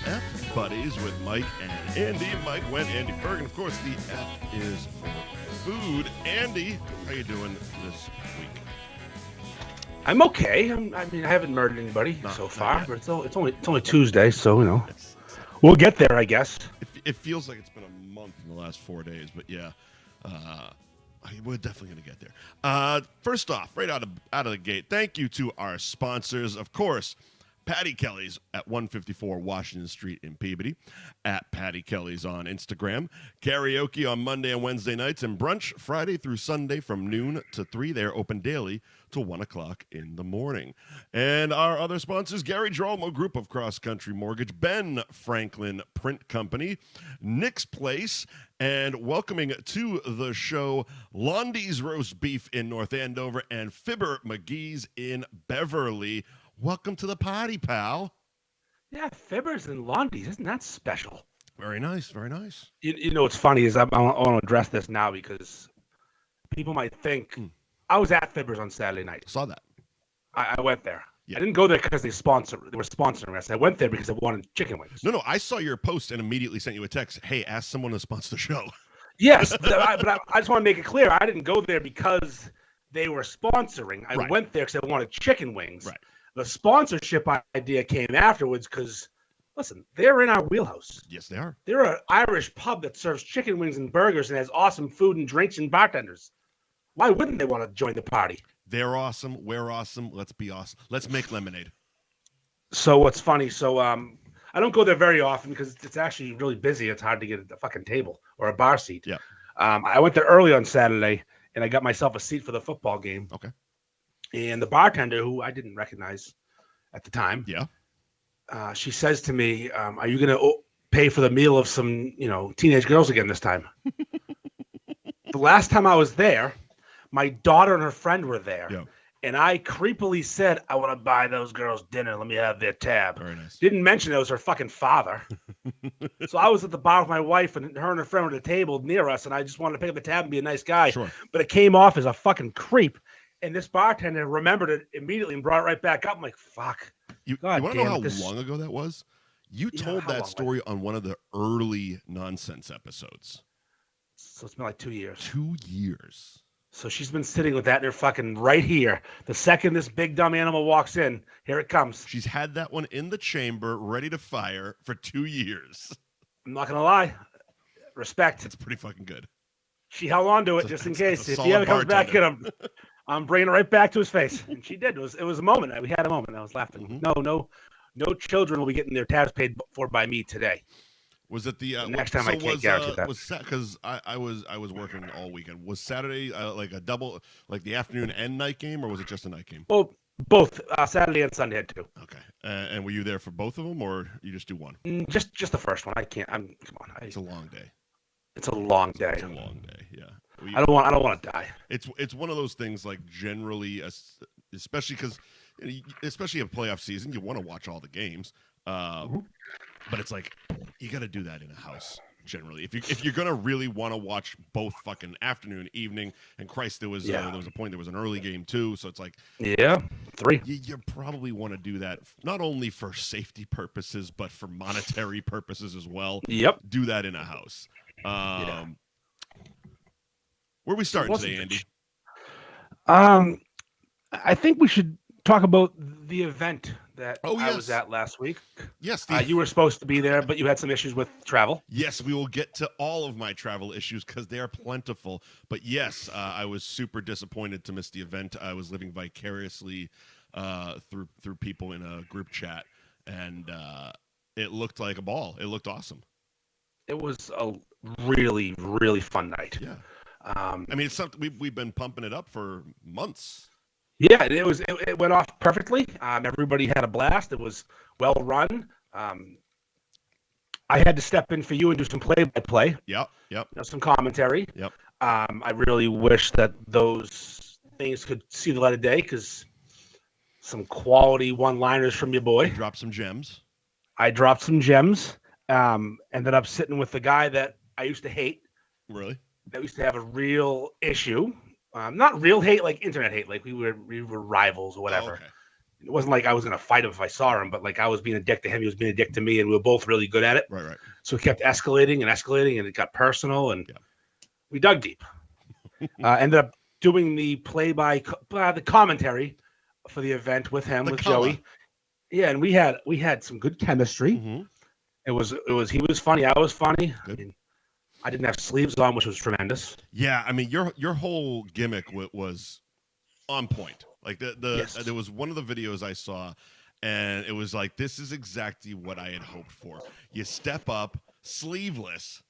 F Buddies with Mike and Andy. Mike, Wendt, Andy Ferg, and of course the F is for food. Andy, how you doing this week? I'm okay. I haven't murdered anybody so far, yet. but it's only Tuesday, so we'll get there, I guess. It feels like it's been a month in the last 4 days, but yeah, we're definitely gonna get there. First off, right out of the gate, thank you to our sponsors, of course. Patty Kelly's at 154 Washington Street in Peabody, at Patty Kelly's on Instagram. Karaoke on Monday and Wednesday nights, and brunch Friday through Sunday from noon to 3. They're open daily till 1 o'clock in the morning. And our other sponsors, Gary Girolamo Group of Cross Country Mortgage, Ben Franklin Print Company, Nick's Place, and welcoming to the show, Londy's Roast Beef in North Andover and Fibber McGee's in Beverly. Welcome to the party, pal. Yeah, Fibbers and Londies, isn't that special? Very nice, very nice. You know what's funny is I want to address this now because people might think I was at Fibbers on Saturday night. Saw that. I went there. Yeah. I didn't go there because they were sponsoring us. I went there because I wanted chicken wings. No, I saw your post and immediately sent you a text. Hey, ask someone to sponsor the show. Yes, but I just want to make it clear. I didn't go there because they were sponsoring. I went there because I wanted chicken wings. Right. The sponsorship idea came afterwards because, listen, they're in our wheelhouse. Yes, they are. They're an Irish pub that serves chicken wings and burgers and has awesome food and drinks and bartenders. Why wouldn't they want to join the party? They're awesome. We're awesome. Let's be awesome. Let's make lemonade. So what's funny, I don't go there very often because it's actually really busy. It's hard to get a fucking table or a bar seat. Yeah. I went there early on Saturday, and I got myself a seat for the football game. Okay. And the bartender, who I didn't recognize at the time, she says to me, "Are you going to pay for the meal of some, teenage girls again this time?" The last time I was there, my daughter and her friend were there, and I creepily said, "I want to buy those girls dinner. Let me have their tab." Very nice. Didn't mention it was her fucking father. So I was at the bar with my wife, and her and her friend were at the table near us, and I just wanted to pick up the tab and be a nice guy. Sure. But it came off as a fucking creep. And this bartender remembered it immediately and brought it right back up. I'm like, fuck. You want to know how long ago that was? You told that story on one of the early nonsense episodes. So it's been like 2 years. 2 years. So she's been sitting with that in her fucking right here. The second this big dumb animal walks in, here it comes. She's had that one in the chamber, ready to fire for 2 years. I'm not going to lie. Respect. It's pretty fucking good. She held on to it just in case. If he ever comes back at him, I'm bringing it right back to his face. And she did. It was a moment. We had a moment. I was laughing. Mm-hmm. No children will be getting their tabs paid for by me today. Was it the next time? I can't guarantee that. Because I was working all weekend. Was Saturday like a double, like the afternoon and night game, or was it just a night game? Well, both Saturday and Sunday had two. Okay. And were you there for both of them, or you just do one? Just the first one. I can't. Come on. It's a long day. It's a long day. It's a long day. Yeah. I don't want to die. It's one of those things, like, generally, especially because, especially a playoff season, you want to watch all the games. But it's like, you got to do that in a house generally. If you're gonna really want to watch both fucking afternoon, evening, and Christ, there was a point there was an early game too. So it's like, 3. You probably want to do that not only for safety purposes but for monetary purposes as well. Yep. Do that in a house. Where are we starting today, Andy? I think we should talk about the event that I was at last week. Yes. You were supposed to be there, but you had some issues with travel. Yes, we will get to all of my travel issues because they are plentiful. But yes, I was super disappointed to miss the event. I was living vicariously through people in a group chat, and it looked like a ball. It looked awesome. It was a really, really fun night. Yeah. I mean, it's something we've been pumping it up for months. Yeah, it went off perfectly. Everybody had a blast. It was well run. I had to step in for you and do some play-by-play. Yep. Some commentary. Yep. I really wish that those things could see the light of day because some quality one-liners from your boy. You dropped some gems. I dropped some gems. Ended up sitting with the guy that I used to hate. Really? That used to have a real issue. Not real hate, like internet hate, like we were rivals or whatever. Oh, okay. It wasn't like I was going to fight him if I saw him, but like I was being a dick to him. He was being a dick to me, and we were both really good at it. Right. So it kept escalating, and it got personal, and we dug deep. Ended up doing the the commentary for the event with him, with Joey. Yeah, and we had some good chemistry. Mm-hmm. He was funny, I was funny. I didn't have sleeves on, which was tremendous. Yeah, I mean your whole gimmick was on point. Like there was one of the videos I saw, and it was like, this is exactly what I had hoped for. You step up sleeveless,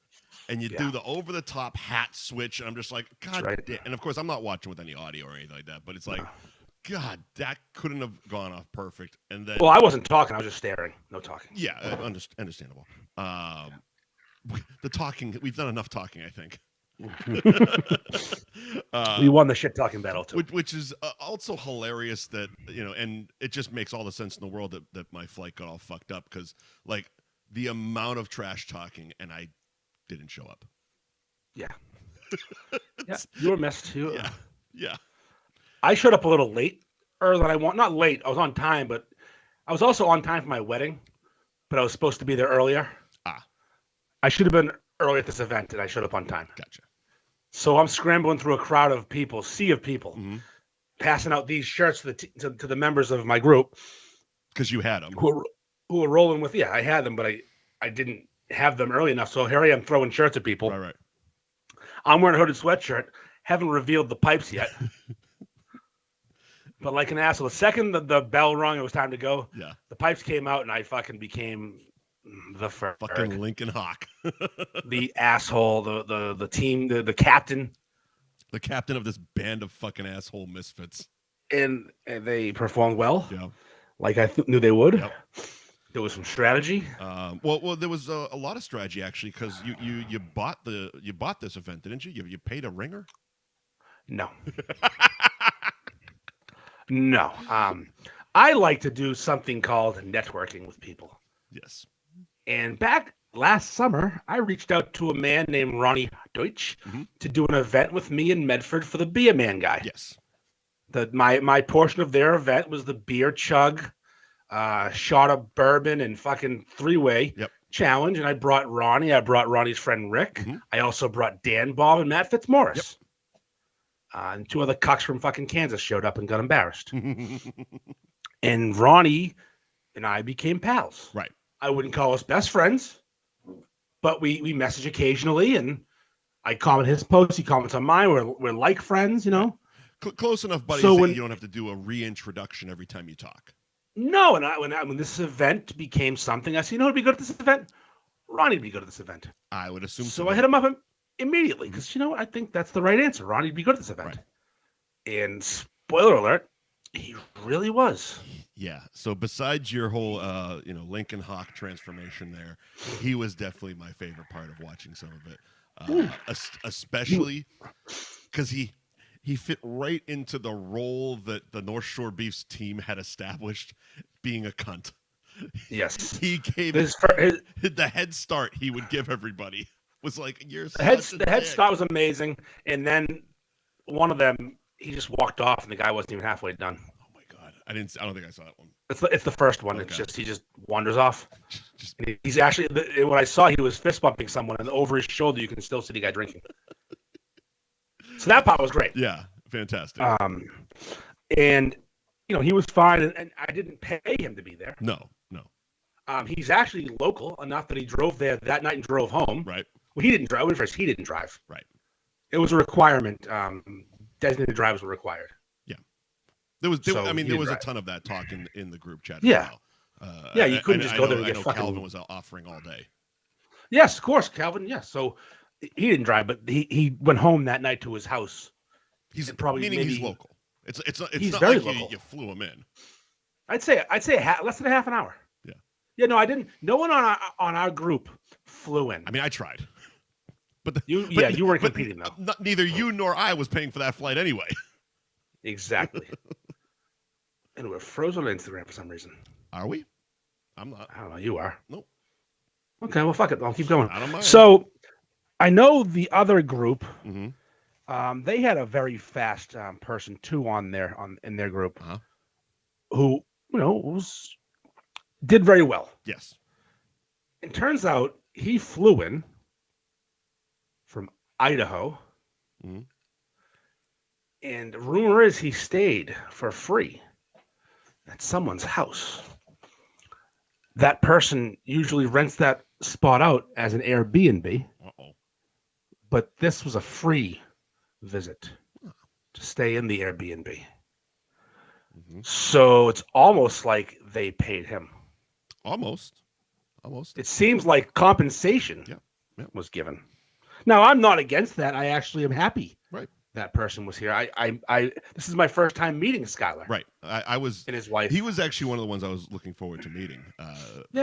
and you do the over the top hat switch. And I'm just like, God damn. And of course, I'm not watching with any audio or anything like that, but it's like, God, that couldn't have gone off perfect. And then, well, I wasn't talking; I was just staring. No talking. Yeah, understandable. The talking, we've done enough talking, I think. We won the shit talking battle too, which is also hilarious that, and it just makes all the sense in the world that my flight got all fucked up, because like the amount of trash talking, and I didn't show up. Yeah. You were missed too. Yeah. I showed up a little late, or than I want. Not late. I was on time, but I was also on time for my wedding, but I was supposed to be there earlier. I should have been early at this event, and I showed up on time. Gotcha. So I'm scrambling through a sea of people, passing out these shirts to the members of my group. Because you had them. Who were rolling with, I had them, but I didn't have them early enough. So here I am throwing shirts at people. Right. I'm wearing a hooded sweatshirt. Haven't revealed the pipes yet. But like an asshole, the second the bell rung, it was time to go. Yeah. The pipes came out, and I fucking became the Ferg. Fucking Lincoln Hawk. The asshole, the team, the captain. The captain of this band of fucking asshole misfits. And they performed well. Yeah. Like I knew they would. Yep. There was some strategy. Well, there was a lot of strategy, actually, because you bought this event, didn't you? You paid a ringer? No. No. I like to do something called networking with people. Yes. And back last summer, I reached out to a man named Ronnie Deutsch to do an event with me in Medford for the Be a Man guy. Yes. My portion of their event was the beer chug, shot of bourbon, and fucking three-way challenge. And I brought Ronnie. I brought Ronnie's friend Rick. I also brought Dan Bob and Matt Fitzmaurice. And two other cucks from fucking Kansas showed up and got embarrassed. And Ronnie and I became pals. Right. I wouldn't call us best friends, but we message occasionally, and I comment his posts, he comments on mine. We're like friends, Close enough, buddy, so you don't have to do a reintroduction every time you talk. No, and when this event became something, I said, who'd be good at this event? Ronnie'd be good at this event. I would assume so. So I hit him up immediately, because I think that's the right answer. Ronnie'd be good at this event. Right. And spoiler alert, he really was. Yeah. So besides your whole, Lincoln Hawk transformation there, he was definitely my favorite part of watching some of it, especially because he fit right into the role that the North Shore Beefs team had established, being a cunt. Yes. He gave the head start he would give everybody was like, you're the head start was amazing, and then one of them, he just walked off, and the guy wasn't even halfway done. Oh my God, I don't think I saw that one. It's the first one. Okay. It's just he just wanders off. He's actually, when I saw, he was fist bumping someone, and over his shoulder you can still see the guy drinking. So that part was great. Yeah, fantastic. And he was fine, and I didn't pay him to be there. No. He's actually local enough that he drove there that night and drove home. Right. Well, he didn't drive. He didn't drive. Right. It was a requirement. Designated drivers were required. Yeah. There was a ton of that talk in the group chat. Yeah. As well. You couldn't just go there and get fucking. Calvin was offering all day. Yes, of course, Calvin. Yes. So he didn't drive, but he went home that night to his house. He's he's local. It's he's not very like local. You flew him in. I'd say less than a half an hour. Yeah. Yeah. No, I didn't. No one on our group flew in. I mean, I tried. But you weren't competing though. Neither you nor I was paying for that flight anyway. Exactly. And we're frozen on Instagram for some reason. Are we? I'm not. I don't know. You are. Nope. Okay, well, fuck it. I'll keep going. I don't mind. So, I know the other group. Mm-hmm. They had a very fast person too in their group, who did very well. Yes. It turns out he flew in from Idaho. Mm-hmm. And rumor is he stayed for free at someone's house. That person usually rents that spot out as an Airbnb. Uh-oh. But this was a free visit to stay in the Airbnb. Mm-hmm. So it's almost like they paid him. Almost. It seems like compensation was given. Now, I'm not against that. I actually am happy that person was here. I this is my first time meeting Skylar. Right. I was and his wife. He was actually one of the ones I was looking forward to meeting.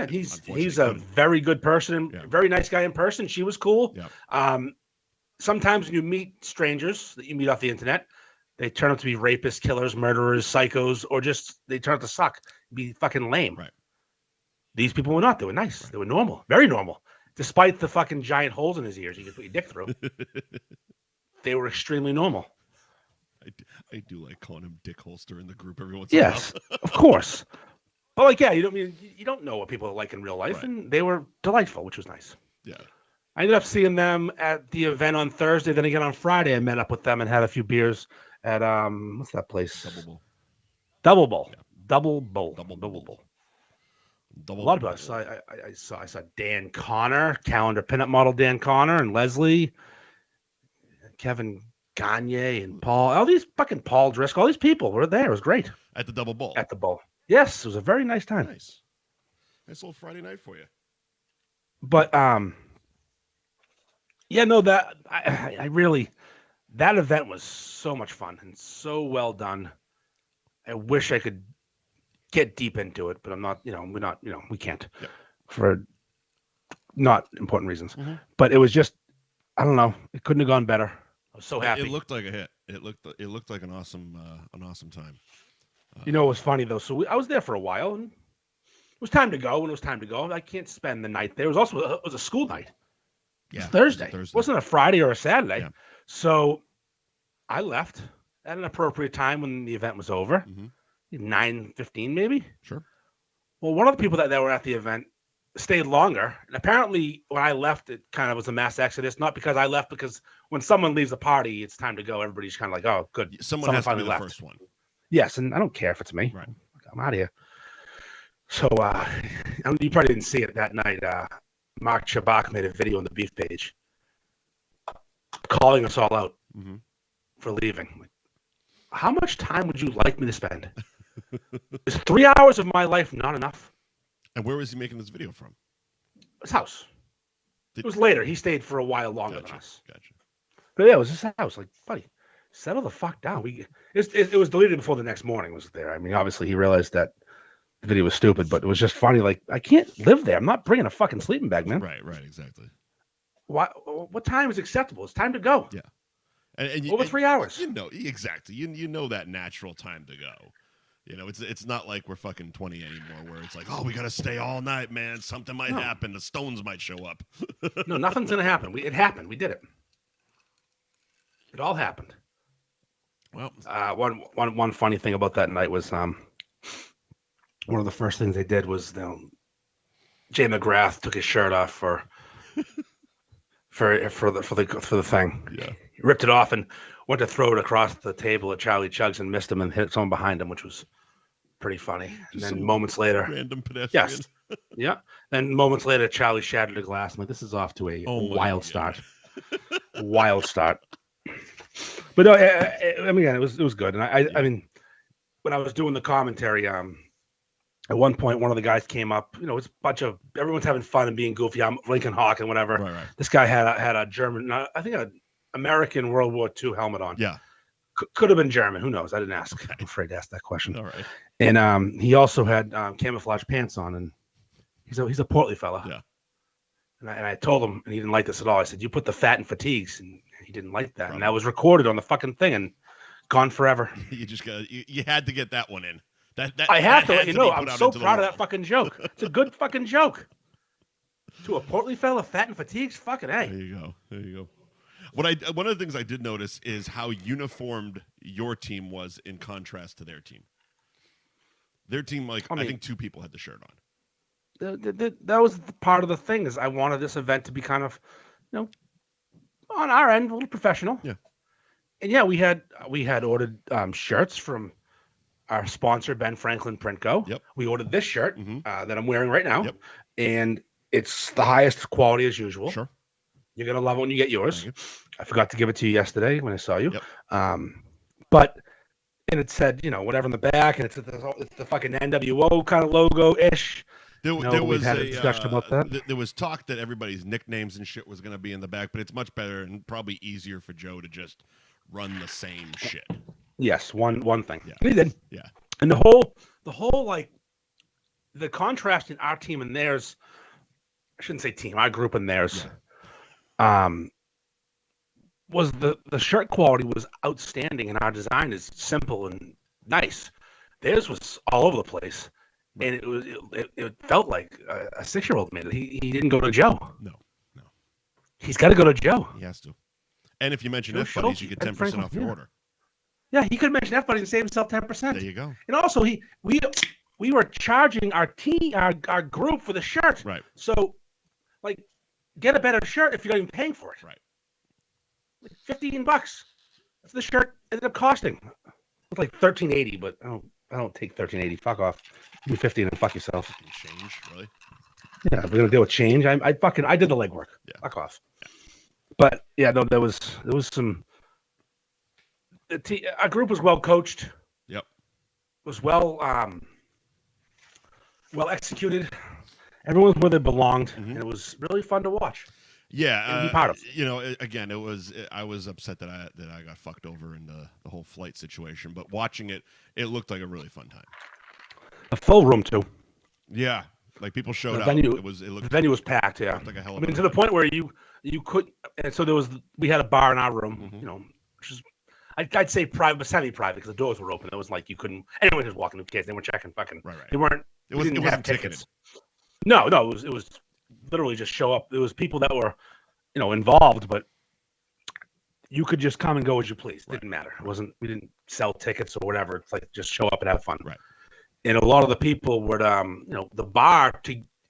He's a very good person, very nice guy in person. She was cool. Yeah. Sometimes when you meet strangers that you meet off the internet, they turn out to be rapists, killers, murderers, psychos, or just they turn out to suck, be fucking lame. Right. These people were not. They were nice. Right. They were normal, very normal. Despite the fucking giant holes in his ears you could put your dick through. They were extremely normal. I do like calling him Dick Holster in the group every once in a while. Yes, of course. But you don't know what people are like in real life, and they were delightful, which was nice. Yeah. I ended up seeing them at the event on Thursday. Then again on Friday, I met up with them and had a few beers at what's that place? Double Bull. Yeah. Double Bull. A lot of us. I saw Dan Connor, calendar pinup model Dan Connor, and Leslie, Kevin Gagne, and Paul. All these fucking Paul Driscoll. All these people were there. It was great. At the Double Bull. At the Bull. Yes, it was a very nice time. Nice little Friday night for you. But that I really, that event was so much fun and so well done. I wish I could get deep into it, but I'm not, we can't for not important reasons. Mm-hmm. But it was just, I don't know, it couldn't have gone better. I was so happy. It looked like a hit. It looked like an awesome time. It was funny though. So I was there for a while, and it was time to go. When it was time to go, I can't spend the night there. It was a school night. Yeah, Thursday. It wasn't a Friday or a Saturday. Yeah. So I left at an appropriate time when the event was over. Mm-hmm. 9:15 maybe. Sure. Well, one of the people that were at the event stayed longer, and apparently when I left, it kind of was a mass exodus. Not because I left, because when someone leaves a party, it's time to go. Everybody's kind of like, "Oh, good." Someone has finally to be the first one. Yes, and I don't care if it's me. Right. I'm out of here. So you probably didn't see it that night. Mark Shabak made a video on the Beef page, calling us all out for leaving. Like, how much time would you like me to spend? Is 3 hours of my life not enough? And where was he making this video from? His house. It was later. He stayed for a while longer than us. Gotcha. But yeah, it was his house. Like, buddy, settle the fuck down. It was deleted before the next morning was there. I mean, obviously he realized that the video was stupid, but it was just funny. Like, I can't live there. I'm not bringing a fucking sleeping bag, man. Right, exactly. What time is acceptable? It's time to go. Yeah. Over 3 hours. Exactly. You know that natural time to go. It's not like we're fucking 20 anymore, where it's like, oh, we got to stay all night, man. Something might happen. The stones might show up. No, nothing's going to happen. It happened. We did it. It all happened. Well, one funny thing about that night was one of the first things they did was Jay McGrath took his shirt off for the thing. Yeah. He ripped it off and went to throw it across the table at Charlie Chugs and missed him and hit someone behind him, which was pretty funny. And then moments later, random pedestrian. Yes, yeah. Then moments later, Charlie shattered a glass. I'm like, this is off to a wild start. Wild start. But no, I mean, it was good. And I mean, when I was doing the commentary, at one point, one of the guys came up. It's a bunch of everyone's having fun and being goofy. I'm Lincoln Hawk and whatever. Right. This guy had a German, I think an American World War II helmet on. Yeah. Could have been German. Who knows? I didn't ask. Okay. I'm afraid to ask that question. All right. And he also had camouflage pants on, and he's a portly fella. Yeah. And I told him, and he didn't like this at all. I said, "You put the fat in fatigues," and he didn't like that. Probably. And that was recorded on the fucking thing and gone forever. You had to get that one in. I have to let you know. I'm so proud of that fucking joke. It's a good fucking joke. To a portly fella, fat and fatigues, fucking A. There you go. One of the things I did notice is how uniformed your team was in contrast to their team. Their team, I think 2 people had the shirt on. That was part of the thing, is I wanted this event to be kind of, on our end, a little professional. Yeah. And yeah, we had ordered shirts from our sponsor, Ben Franklin Print Co. Yep. We ordered this shirt that I'm wearing right now. Yep. And it's the highest quality as usual. Sure. You're going to love it when you get yours. You. I forgot to give it to you yesterday when I saw you. Yep. And it said, whatever in the back, and it's the fucking NWO kind of logo-ish. There was had a discussion about that. There was talk that everybody's nicknames and shit was going to be in the back, but it's much better and probably easier for Joe to just run the same shit. Yes, one thing. Yeah. He did. Yeah. And the whole the contrast in our team and theirs, I shouldn't say team, our group and theirs, was the shirt quality was outstanding, and our design is simple and nice. Theirs was all over the place, and it felt like a 6-year-old made it. He didn't go to Joe. No. He's got to go to Joe. He has to. And if you mention Joe F-Buddies, you get 10% off your order. Yeah, he could mention F-Buddies and save himself 10%. There you go. And also, we were charging our group for the shirt. Right. So, get a better shirt if you're not even paying for it. Right. $15. That's the shirt ended up costing. It's like $13.80, but I don't take $13.80. Fuck off. Give me $15 and fuck yourself. Change, really? Yeah, if we're gonna deal with change, I did the legwork. Yeah. Fuck off. Yeah. But yeah, no, there was some. Our group was well coached. Yep. Was well executed. Everyone was where they belonged, and it was really fun to watch. Yeah, and be part of. Again, I was upset that I got fucked over in the whole flight situation, but watching it looked like a really fun time. A full room too. Yeah, people showed up. The venue was packed. Yeah, like a hell of to the point where you could. And so we had a bar in our room. Which is I'd say private, but semi-private, because the doors were open. It was like you couldn't. Anyone was walking. Who cares? They weren't checking. Fucking. Right. They weren't. It wasn't tickets. No. It was literally just show up. There was people that were, involved, but you could just come and go as you please. It didn't matter. It wasn't. We didn't sell tickets or whatever. It's like just show up and have fun. Right. And a lot of the people would, the bar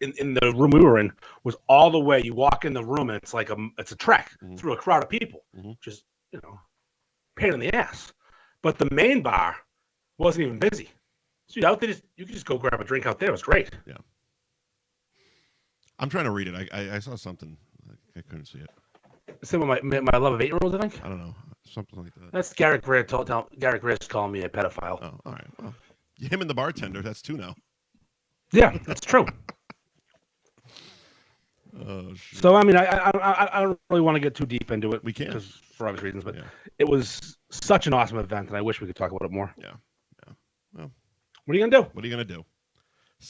in the room we were in was all the way. You walk in the room and it's like it's a trek through a crowd of people, just pain in the ass. But the main bar wasn't even busy. So out there, you could just go grab a drink out there. It was great. Yeah. I'm trying to read it. I saw something. I couldn't see it. Same with my love of 8-year-olds, I think. I don't know. Something like that. That's Garrett Greer. Garrett Greer's calling me a pedophile. Oh, all right. Well, him and the bartender. That's 2 now. Yeah, that's true. Oh, shit. So I mean, I don't really want to get too deep into it. We can, because for obvious reasons. But it was such an awesome event, and I wish we could talk about it more. Yeah. Well, what are you gonna do? What are you gonna do?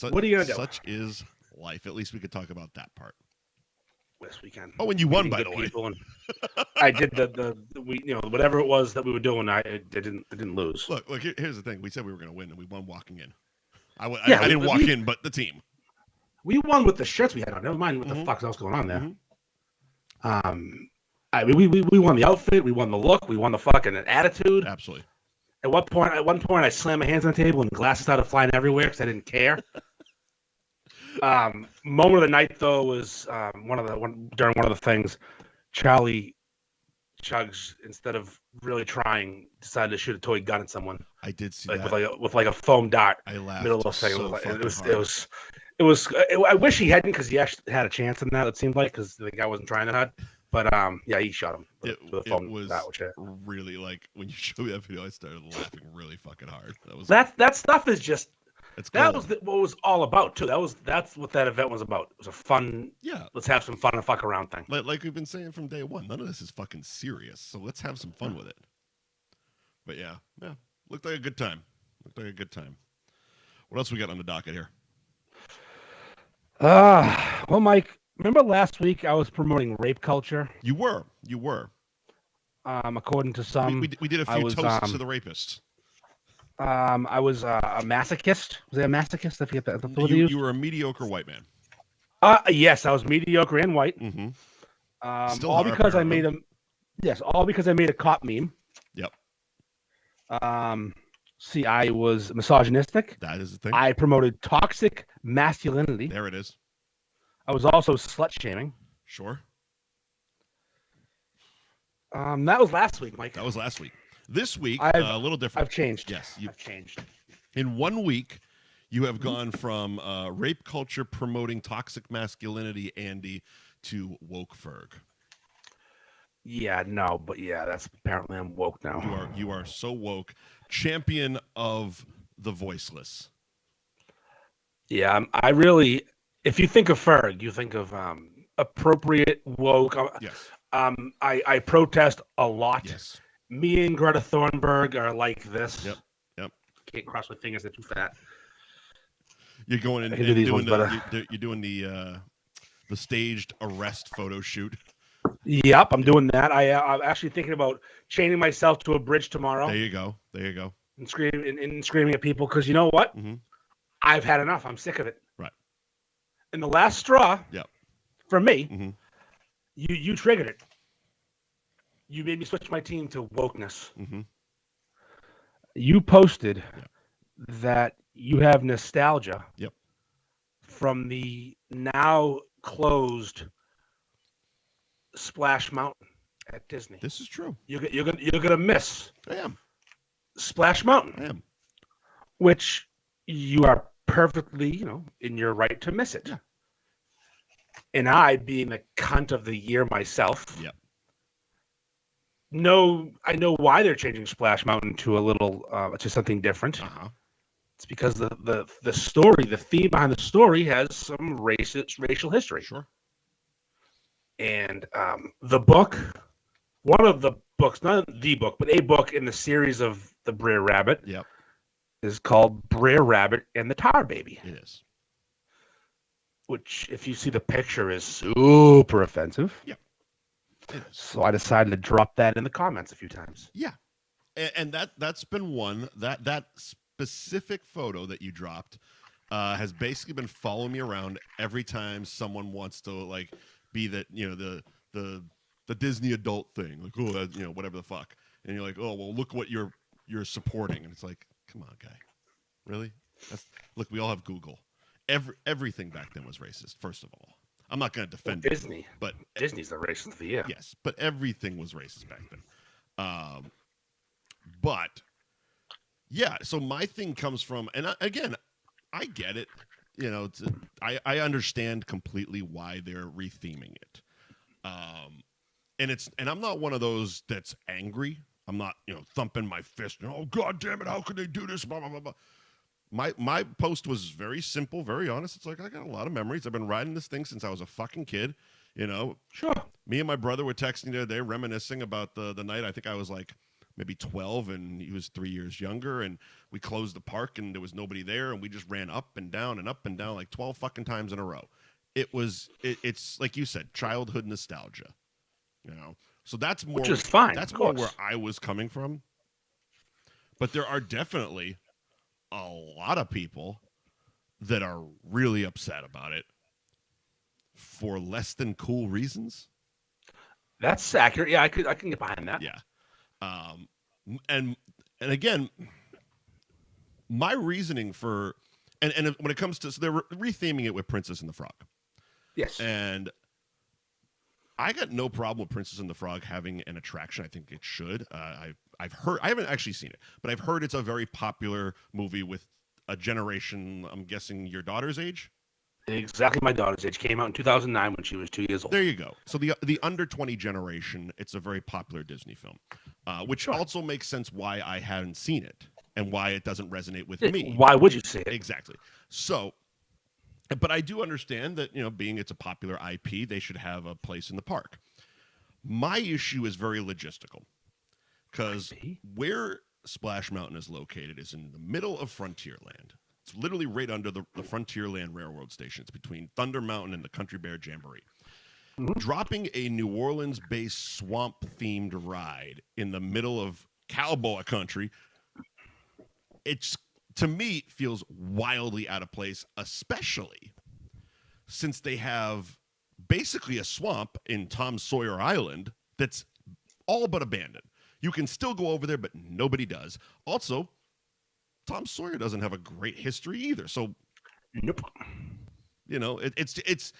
What are you gonna do? Such is life. At least we could talk about that part. Yes, we can. Oh, and you won, by the way. I did whatever it was that we were doing. I didn't lose. Look. Here's the thing. We said we were gonna win, and we won walking in. I didn't walk in, but the team. We won with the shirts we had on. Never mind what the fuck else going on there. We won the outfit. We won the look. We won the fucking attitude. Absolutely. At one point, I slammed my hands on the table and glasses started flying everywhere because I didn't care. Moment of the night though was during one of the things, Charlie Chugs, instead of really trying, decided to shoot a toy gun at someone. I did see that with a foam dart. I laughed. Middle of the thing. So it was. I wish he hadn't, because he actually had a chance in that. It seemed like, because the guy wasn't trying that hard. But he shot him with a foam dart. Which really, when you showed me that video, I started laughing really fucking hard. That stuff is just. That was what it was all about too. That's what that event was about. It was a fun. Yeah. Let's have some fun and fuck around thing. Like we've been saying from day one, none of this is fucking serious. So let's have some fun with it. But yeah, looked like a good time. What else we got on the docket here? Well, Mike, remember last week I was promoting rape culture? You were. According to some, we did a few toasts to the rapists. I was a masochist. Was I a masochist? I forget that. You were a mediocre white man. Yes, I was mediocre and white. Mm-hmm. All because I made a cop meme. Yep. See, I was misogynistic. That is the thing. I promoted toxic masculinity. There it is. I was also slut shaming. Sure. That was last week, Mike. That was last week. This week, a little different. I've changed. Yes. I've changed. In 1 week, you have gone from rape culture promoting toxic masculinity, Andy, to woke Ferg. Yeah, no, but yeah, that's apparently I'm woke now. You are so woke. Champion of the voiceless. Yeah, I really, if you think of Ferg, you think of appropriate woke. Yes. I protest a lot. Yes. Me and Greta Thunberg are like this. Yep. Can't cross my fingers; they're too fat. You're going in. You're doing the staged arrest photo shoot. Yep, I'm doing that. I'm actually thinking about chaining myself to a bridge tomorrow. There you go. And screaming at people because you know what? Mm-hmm. I've had enough. I'm sick of it. Right. And the last straw. Yep. For me, mm-hmm. you triggered it. You made me switch my team to wokeness. Mm-hmm. You posted that you have nostalgia. Yep. From the now closed Splash Mountain at Disney. This is true. You're gonna miss. I am. Splash Mountain. I am. Which you are perfectly, in your right to miss it. Yeah. And I, being the cunt of the year myself. Yep. I know why they're changing Splash Mountain to a little to something different. Uh-huh. It's because the story, the theme behind the story, has some racial history. Sure. And the book, one of the books, not the book, but a book in the series of the Brer Rabbit, Yep, is called Brer Rabbit and the Tar Baby. it is. Which, if you see the picture, is super offensive. Yep. So I decided to drop that in the comments a few times. Yeah, and that's been one that specific photo that you dropped has basically been following me around every time someone wants to be that the Disney adult thing, whatever the fuck, and you're like, oh well, look what you're supporting, and it's like, come on, guy, really? Look, we all have Google. Everything back then was racist. First of all. I'm not going to defend Disney, but Disney's the racist of the year. Yes, but everything was racist back then. But yeah, so my thing comes from, and again, I get it. I understand completely why they're retheming it. And I'm not one of those that's angry. I'm not thumping my fist. Oh God damn it! How could they do this? Blah blah blah blah. My post was very simple, very honest. It's like, I got a lot of memories. I've been riding this thing since I was a fucking kid, Sure. Me and my brother were texting the other day, reminiscing about the night. I think I was like maybe 12 and he was 3 years younger, and we closed the park and there was nobody there, and we just ran up and down like 12 fucking times in a row. It's like you said, childhood nostalgia, So that's more, which is fine. That's more where I was coming from. But there are definitely a lot of people that are really upset about it for less than cool reasons. That's accurate. Yeah, I can get behind that. Yeah. And again, my reasoning for and when it comes to, so they're retheming it with Princess and the Frog. Yes. And I got no problem with Princess and the Frog having an attraction. I think it should. I've heard, I haven't actually seen it, but I've heard it's a very popular movie with a generation, I'm guessing your daughter's age? Exactly my daughter's age. Came out in 2009 when she was 2 years old. There you go. So the under 20 generation, it's a very popular Disney film, which also makes sense why I haven't seen it and why it doesn't resonate with me. Why would you see it? Exactly. So, but I do understand that, being it's a popular IP, they should have a place in the park. My issue is very logistical because where Splash Mountain is located is in the middle of Frontierland. It's literally right under the Frontierland Railroad station. It's between Thunder Mountain and the Country Bear Jamboree. Mm-hmm. Dropping a New Orleans-based swamp-themed ride in the middle of cowboy country, to me, feels wildly out of place, especially since they have basically a swamp in Tom Sawyer Island that's all but abandoned. You can still go over there, but nobody does. Also, Tom Sawyer doesn't have a great history either. So, nope. You know, it's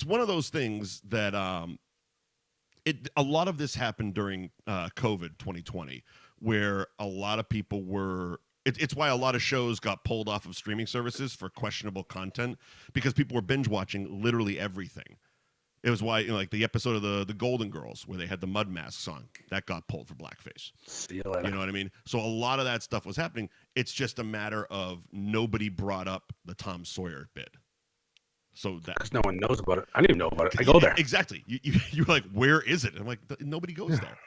one of those things that a lot of this happened during COVID 2020, where a lot of people were. It's why a lot of shows got pulled off of streaming services for questionable content, because people were binge watching literally everything. It was why, like the episode of the Golden Girls where they had the mud masks on, that got pulled for blackface. See you later. You know what I mean? So a lot of that stuff was happening. It's just a matter of nobody brought up the Tom Sawyer bit. So that because no one knows about it. I didn't even know about it. I go there. Exactly. You're like, where is it? I'm like, nobody goes there.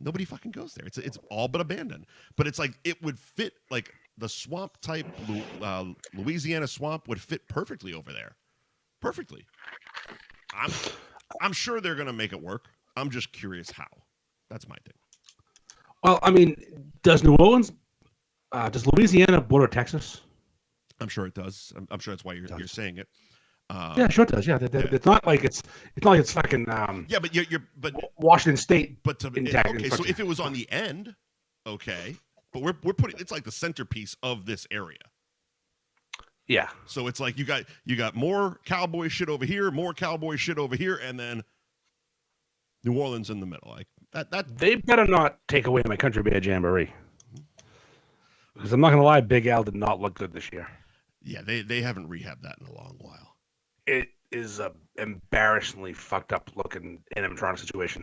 Nobody fucking goes there. It's all but abandoned. But it's like it would fit, like the swamp type Louisiana swamp would fit perfectly over there. Perfectly. I'm sure they're gonna make it work. I'm just curious how. That's my thing. Well, I mean, does Louisiana border Texas? I'm sure it does. I'm sure that's why you're saying it. Yeah, sure it does. Yeah, it's not like it's fucking. Yeah, but you're Washington State. But okay, so if it was on the end, okay, but we're putting it's like the centerpiece of this area. Yeah. So it's like you got more cowboy shit over here, more cowboy shit over here, and then New Orleans in the middle. Like that. They better not take away my Country Bear Jamboree. Because I'm not gonna lie, Big Al did not look good this year. Yeah, they haven't rehabbed that in a long while. It is a embarrassingly fucked up looking animatronic situation.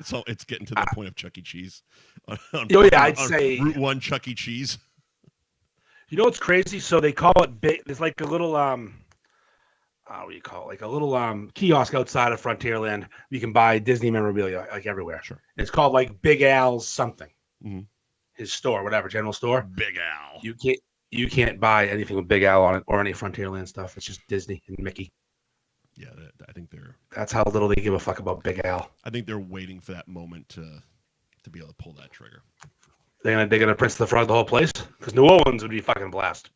So it's getting to the point of Chuck E. Cheese. I'd say Route 1 Chuck E. Cheese. You know what's crazy? So they call it big. There's like a little what do you call it? Like a little kiosk outside of Frontierland. You can buy Disney memorabilia like everywhere. Sure. It's called like Big Al's something. Mm-hmm. His store, whatever, general store. Big Al. You can't buy anything with Big Al on it or any Frontierland stuff. It's just Disney and Mickey. Yeah, I think that's how little they give a fuck about Big Al. I think they're waiting for that moment to be able to pull that trigger. They're gonna Prince the Frog the whole place, because New Orleans would be fucking blast.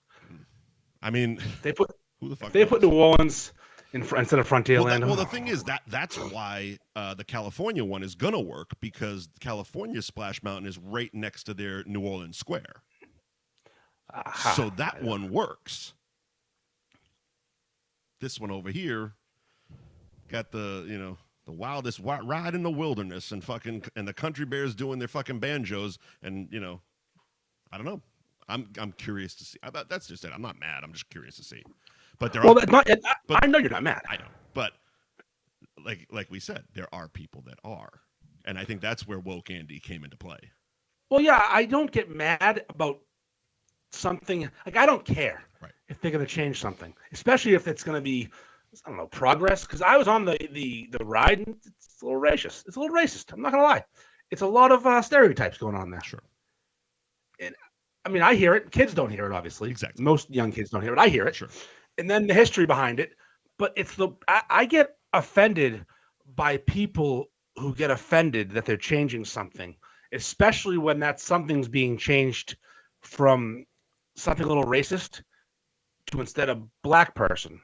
I mean, they put put New Orleans instead of Frontierland. Well, the thing is that's why the California one is gonna work, because California Splash Mountain is right next to their New Orleans Square. So that one works. This one over here got the wildest ride in the wilderness, and the Country Bears doing their fucking banjos, and I don't know. I'm curious to see. That's just it. I'm not mad. I'm just curious to see. But I know you're not mad. I know, but like we said, there are people that are, and I think that's where Woke Andy came into play. Well, yeah, I don't get mad about something. Like, I don't care if they're going to change something, especially if it's going to be, I don't know, progress. Because I was on the ride, and it's a little racist. It's a little racist. I'm not going to lie. It's a lot of stereotypes going on there. Sure. And I mean, I hear it. Kids don't hear it, obviously. Exactly. Most young kids don't hear it. I hear it. Sure. And then the history behind it. But I get offended by people who get offended that they're changing something, especially when that something's being changed from something a little racist to instead of black person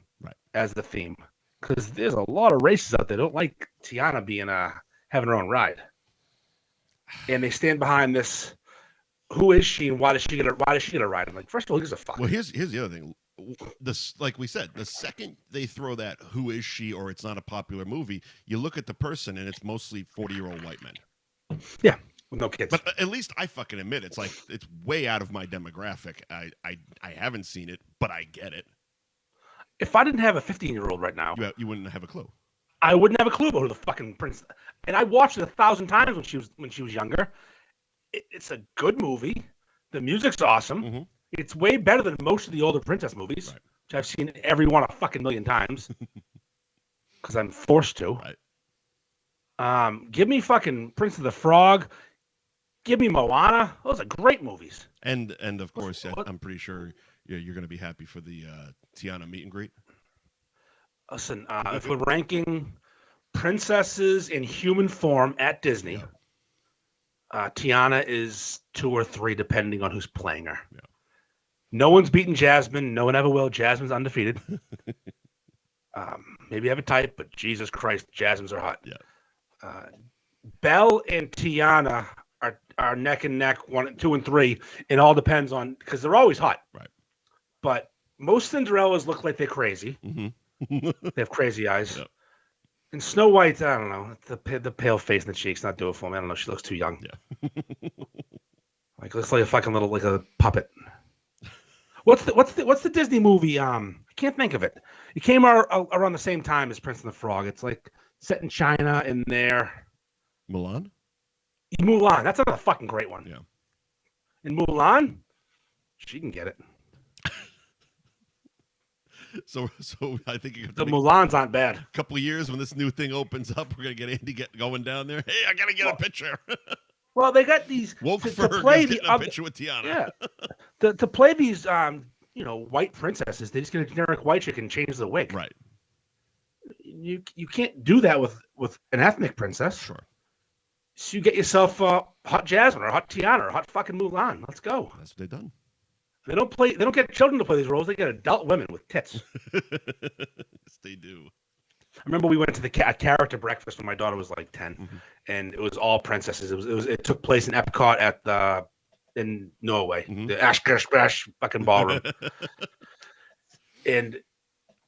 as the theme. Because there's a lot of racists out there that don't like Tiana being having her own ride. And they stand behind this. Who is she, and why does she get a ride? I'm like, first of all, who gives a fuck? Well, here's the other thing. This, like we said, the second they throw that "who is she" or it's not a popular movie, you look at the person and it's mostly 40-year-old white men. Yeah, with no kids. But at least I fucking admit it's like it's way out of my demographic. I haven't seen it, but I get it. If I didn't have a 15-year-old right now, you wouldn't have a clue. I wouldn't have a clue about who the fucking prince. And I watched it 1,000 times when she was younger. It's a good movie. The music's awesome. Mm-hmm. It's way better than most of the older princess movies, which I've seen every one a fucking million times because I'm forced to. Right. Give me fucking Prince of the Frog. Give me Moana. Those are great movies. And of course, I'm pretty sure you're going to be happy for the Tiana meet and greet. Listen, if we're ranking princesses in human form at Disney, Tiana is 2 or 3 depending on who's playing her. Yeah. No one's beaten Jasmine. No one ever will. Jasmine's undefeated. Maybe have a type, but Jesus Christ, Jasmine's are hot. Yeah. Belle and Tiana are neck and neck, 1, 2, and 3. It all depends on because they're always hot. Right. But most Cinderellas look like they're crazy. Mm-hmm. They have crazy eyes. Yep. And Snow White, I don't know. The pale face and the cheeks not do it for me. I don't know. She looks too young. Yeah. Looks like a fucking little like a puppet. What's the Disney movie? I can't think of it. It came out around the same time as Prince and the Frog. It's like set in China in there. Mulan. That's another fucking great one. Yeah. And Mulan, she can get it. So I think the Mulans aren't bad. A couple of years when this new thing opens up, we're gonna get Andy going down there. Hey, I gotta get a picture. Well, they got these Woke to play the a picture with Tiana. Yeah, to play these white princesses, they just get a generic white chick and change the wig. Right. You can't do that with an ethnic princess. Sure. So you get yourself a hot Jasmine or a hot Tiana or a hot fucking Mulan. Let's go. That's what they've done. They don't get children to play these roles. They get adult women with tits. Yes, they do. I remember we went to the character breakfast when my daughter was like 10, and it was all princesses. It took place in Epcot in Norway, the Ashkersh fucking ballroom. And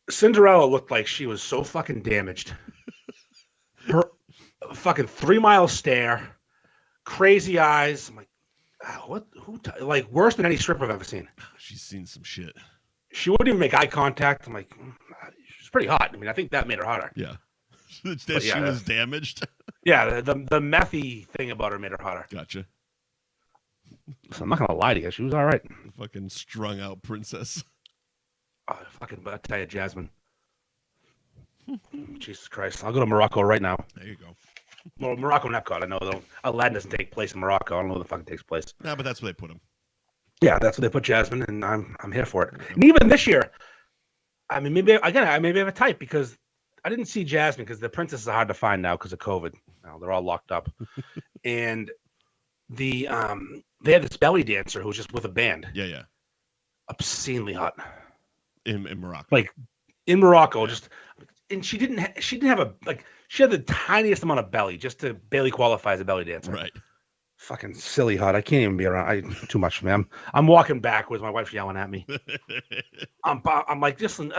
Cinderella looked like she was so fucking damaged. Her fucking 3-mile stare, crazy eyes. I'm like, like worse than any strip I've ever seen. She's seen some shit. She wouldn't even make eye contact. I'm like, she's pretty hot. I mean, I think that made her hotter. Yeah. She was damaged. Yeah, the methy thing about her made her hotter. Gotcha. So I'm not gonna lie to you, she was all right. Fucking strung out princess. Oh, I'll tell you, Jasmine. Jesus Christ, I'll go to Morocco right now. There you go. Well, Morocco and Epcot, I know though. Aladdin doesn't take place in Morocco. I don't know where the fuck it takes place. No, but that's where they put him. Yeah, that's where they put Jasmine, and I'm here for it. And even this year, I mean, maybe I have a type because I didn't see Jasmine because the princesses are hard to find now because of COVID. Now they're all locked up, and they had this belly dancer who was just with a band. Yeah. Obscenely hot. In Morocco. Like in Morocco, and she didn't have she had the tiniest amount of belly just to barely qualify as a belly dancer. Right. Fucking silly hot. I can't even be around. Too much, man. I'm walking backwards. My wife's yelling at me. I'm like, listen.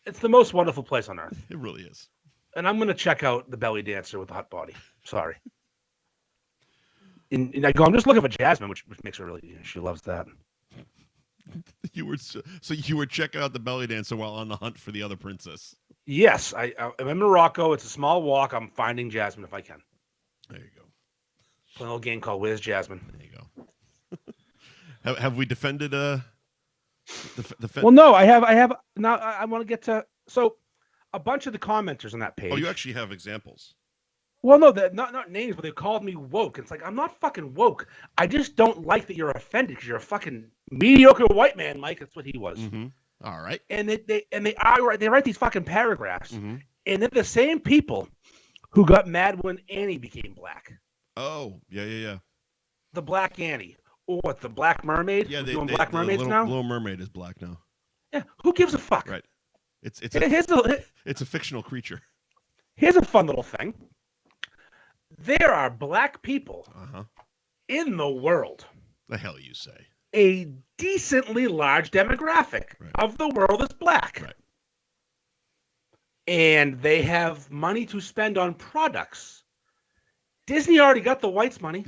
It's the most wonderful place on earth. It really is. And I'm gonna check out the belly dancer with the hot body. Sorry. And I go, I'm just looking for Jasmine, which makes her really. She loves that. You were checking out the belly dancer while on the hunt for the other princess. Yes, I'm in Morocco. It's a small walk. I'm finding Jasmine if I can. There you go. Play a little game called Where's Jasmine? There you go. have we defended Well, no, I have. Now I want to get to a bunch of the commenters on that page. Oh, you actually have examples. Well, no, not names, but they called me woke. It's like I'm not fucking woke. I just don't like that you're offended because you're a fucking mediocre white man, Mike. That's what he was. Mm-hmm. All right. And they write these fucking paragraphs, and they're the same people who got mad when Annie became black. Oh, yeah. The Black Annie. Or what, the Black Mermaid? Yeah, doing Black Mermaids now? Little Mermaid is black now. Yeah, who gives a fuck? Right. It's a fictional creature. Here's a fun little thing. There are black people in the world. The hell you say? A decently large demographic of the world is black. Right. And they have money to spend on products. Disney already got the whites' money.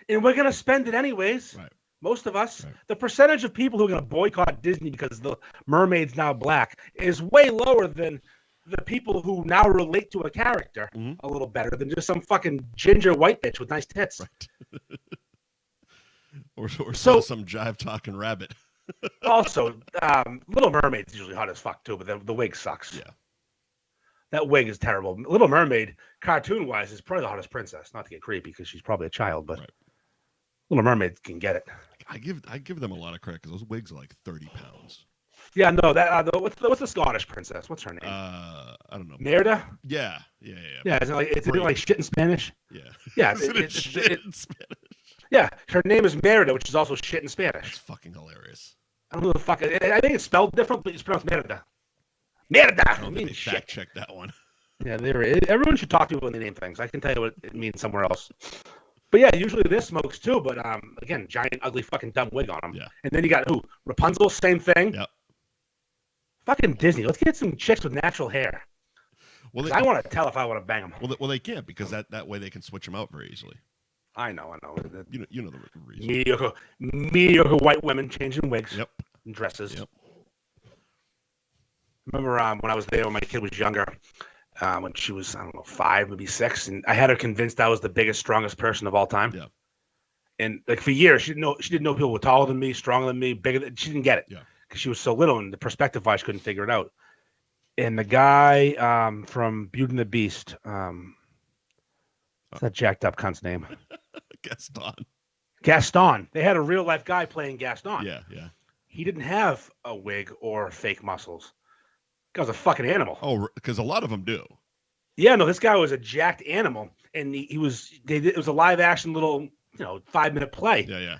And we're going to spend it anyways. Right. Most of us. Right. The percentage of people who are going to boycott Disney because the mermaid's now black is way lower than the people who now relate to a character a little better than just some fucking ginger white bitch with nice tits. Right. or some jive talking rabbit. Also, Little Mermaid's usually hot as fuck too, but the wig sucks. Yeah. That wig is terrible. Little Mermaid, cartoon-wise, is probably the hottest princess. Not to get creepy because she's probably a child, but Little Mermaid can get it. I give them a lot of credit because those wigs are like 30 pounds. Yeah, no. That what's the Scottish princess? What's her name? I don't know. Merida. Yeah. Yeah, is it like shit in Spanish? Yeah. Yeah, it's shit in Spanish. Yeah, her name is Merida, which is also shit in Spanish. That's fucking hilarious. I don't know the fuck. I think it's spelled different, but it's pronounced Merida. Merida. I don't think they fact check that one. Yeah, everyone should talk to you when they name things. I can tell you what it means somewhere else. But yeah, usually they're smokes too. But again, giant, ugly, fucking dumb wig on them. Yeah. And then you got who? Rapunzel, same thing. Yep. Fucking Disney. Let's get some chicks with natural hair. Well, I want to tell if I want to bang them. Well, they can't because that way they can switch them out very easily. I know. You know the reason. Mediocre white women changing wigs. Yep. And dresses. Yep. Remember when I was there when my kid was younger, when she was, I don't know, 5, maybe 6, and I had her convinced I was the biggest, strongest person of all time. Yeah. And like for years, she didn't know people were taller than me, stronger than me, bigger than. She didn't get it. Yeah. Because she was so little, and the perspective wise, couldn't figure it out. And the guy from Beauty and the Beast, what's that jacked up cunt's name? Gaston. They had a real life guy playing Gaston. Yeah. He didn't have a wig or fake muscles. Guy was a fucking animal. Oh, because a lot of them do. Yeah, no, this guy was a jacked animal, and it was a live action little 5-minute play. Yeah.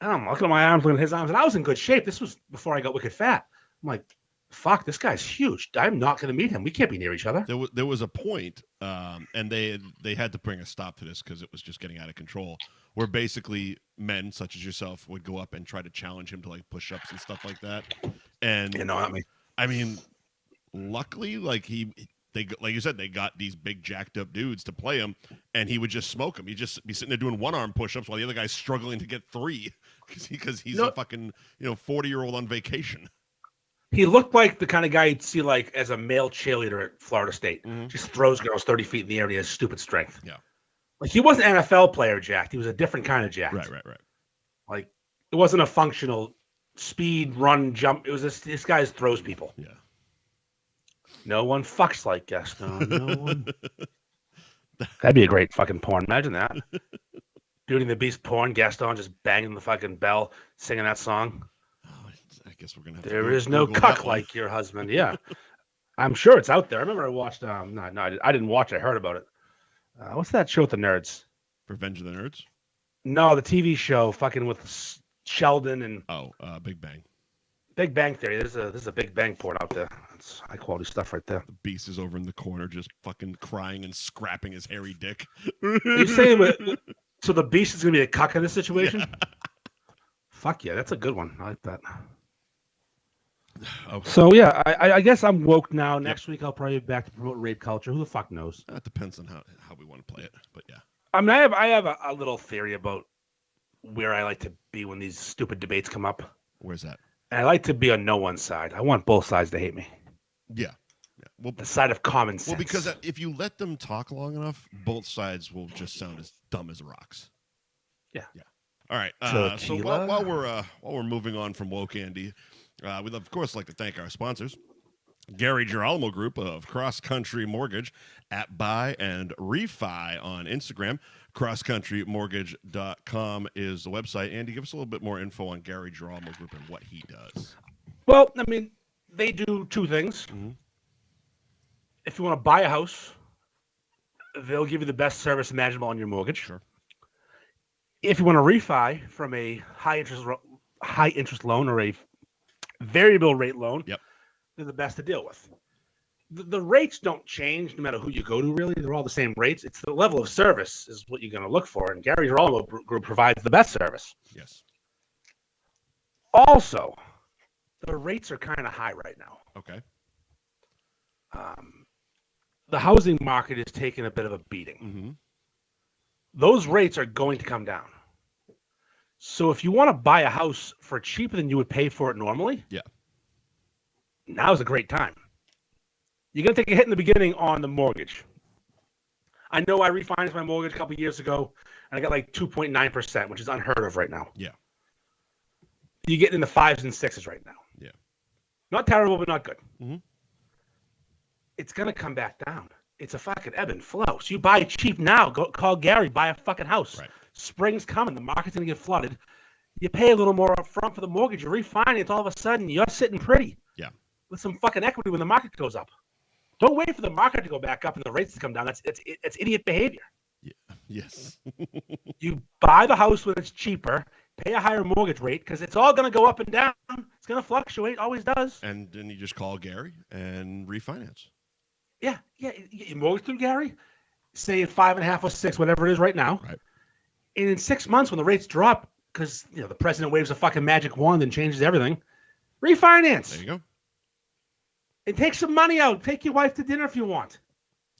And I'm looking at my arms, looking at his arms, and I was in good shape. This was before I got wicked fat. I'm like, fuck, this guy's huge. I'm not going to meet him. We can't be near each other. There was a point, and they had to bring a stop to this because it was just getting out of control, where basically men such as yourself would go up and try to challenge him to like push-ups and stuff like that. And I mean, luckily, like you said, they got these big jacked up dudes to play him, and he would just smoke him. He'd just be sitting there doing 1-arm push-ups while the other guy's struggling to get 3 because he's a fucking 40-year-old on vacation. He looked like the kind of guy you'd see like as a male cheerleader at Florida State. Mm-hmm. Just throws girls 30 feet in the air and he has stupid strength. Yeah. Like he wasn't an NFL player jacked. He was a different kind of jacked. Right. Like it wasn't a functional speed, run, jump. It was this guy throws people. Yeah. No one fucks like Gaston. No one. That'd be a great fucking porn. Imagine that. Beauty and the Beast porn. Gaston just banging the fucking bell, singing that song. I guess we're gonna have there is no cuck like your husband. Yeah, I'm sure it's out there. I remember I watched. No, I didn't watch it. I heard about it. What's that show with the nerds? Revenge of the Nerds? No, the TV show, fucking with Sheldon and. Big Bang. Big Bang Theory. There's a Big Bang porn out there. It's high quality stuff right there. The Beast is over in the corner, just fucking crying and scrapping his hairy dick. You saying so the Beast is gonna be a cuck in this situation? Yeah. Fuck yeah, that's a good one. I like that. Okay. So yeah, I guess I'm woke now. Next week I'll probably be back to promote rape culture. Who the fuck knows? That depends on how we want to play it, but yeah. I mean, I have a little theory about where I like to be when these stupid debates come up. Where's that? And I like to be on no one's side. I want both sides to hate me. Yeah. Well, the side of common sense. Well, because if you let them talk long enough, both sides will just sound as dumb as rocks. Yeah. All right. So while we're moving on from woke Andy, we'd of course like to thank our sponsors. Gary Girolamo Group of Cross Country Mortgage at Buy and Refi on Instagram. CrossCountryMortgage.com is the website. Andy, give us a little bit more info on Gary Girolamo Group and what he does. Well, I mean, they do 2 things. Mm-hmm. If you want to buy a house, they'll give you the best service imaginable on your mortgage. Sure. If you want to refi from a high interest loan or a variable rate loan, yep, they're the best to deal with. The rates don't change no matter who you go to, really. They're all the same rates. It's the level of service is what you're going to look for, and Gary Girolamo Group provides the best service. Yes. Also, the rates are kind of high right now. Okay. The housing market is taking a bit of a beating. Mm-hmm. Those rates are going to come down. So if you want to buy a house for cheaper than you would pay for it normally, yeah, now's a great time. You're going to take a hit in the beginning on the mortgage. I know I refinanced my mortgage a couple of years ago, and I got like 2.9%, which is unheard of right now. Yeah. You're getting in the 5s and 6s right now. Yeah. Not terrible, but not good. Mm-hmm. It's going to come back down. It's a fucking ebb and flow. So you buy cheap now. Go call Gary, buy a fucking house. Right. Spring's coming. The market's going to get flooded. You pay a little more up front for the mortgage. You refinance. All of a sudden, you're sitting pretty. Yeah. With some fucking equity when the market goes up. Don't wait for the market to go back up and the rates to come down. That's idiot behavior. Yeah. Yes. You buy the house when it's cheaper, pay a higher mortgage rate because it's all going to go up and down. It's going to fluctuate. Always does. And then you just call Gary and refinance. Yeah. You mortgage through Gary, say at 5.5 or 6, whatever it is right now. Right. And in 6 months, when the rates drop, because the president waves a fucking magic wand and changes everything, refinance. There you go. And take some money out. Take your wife to dinner if you want.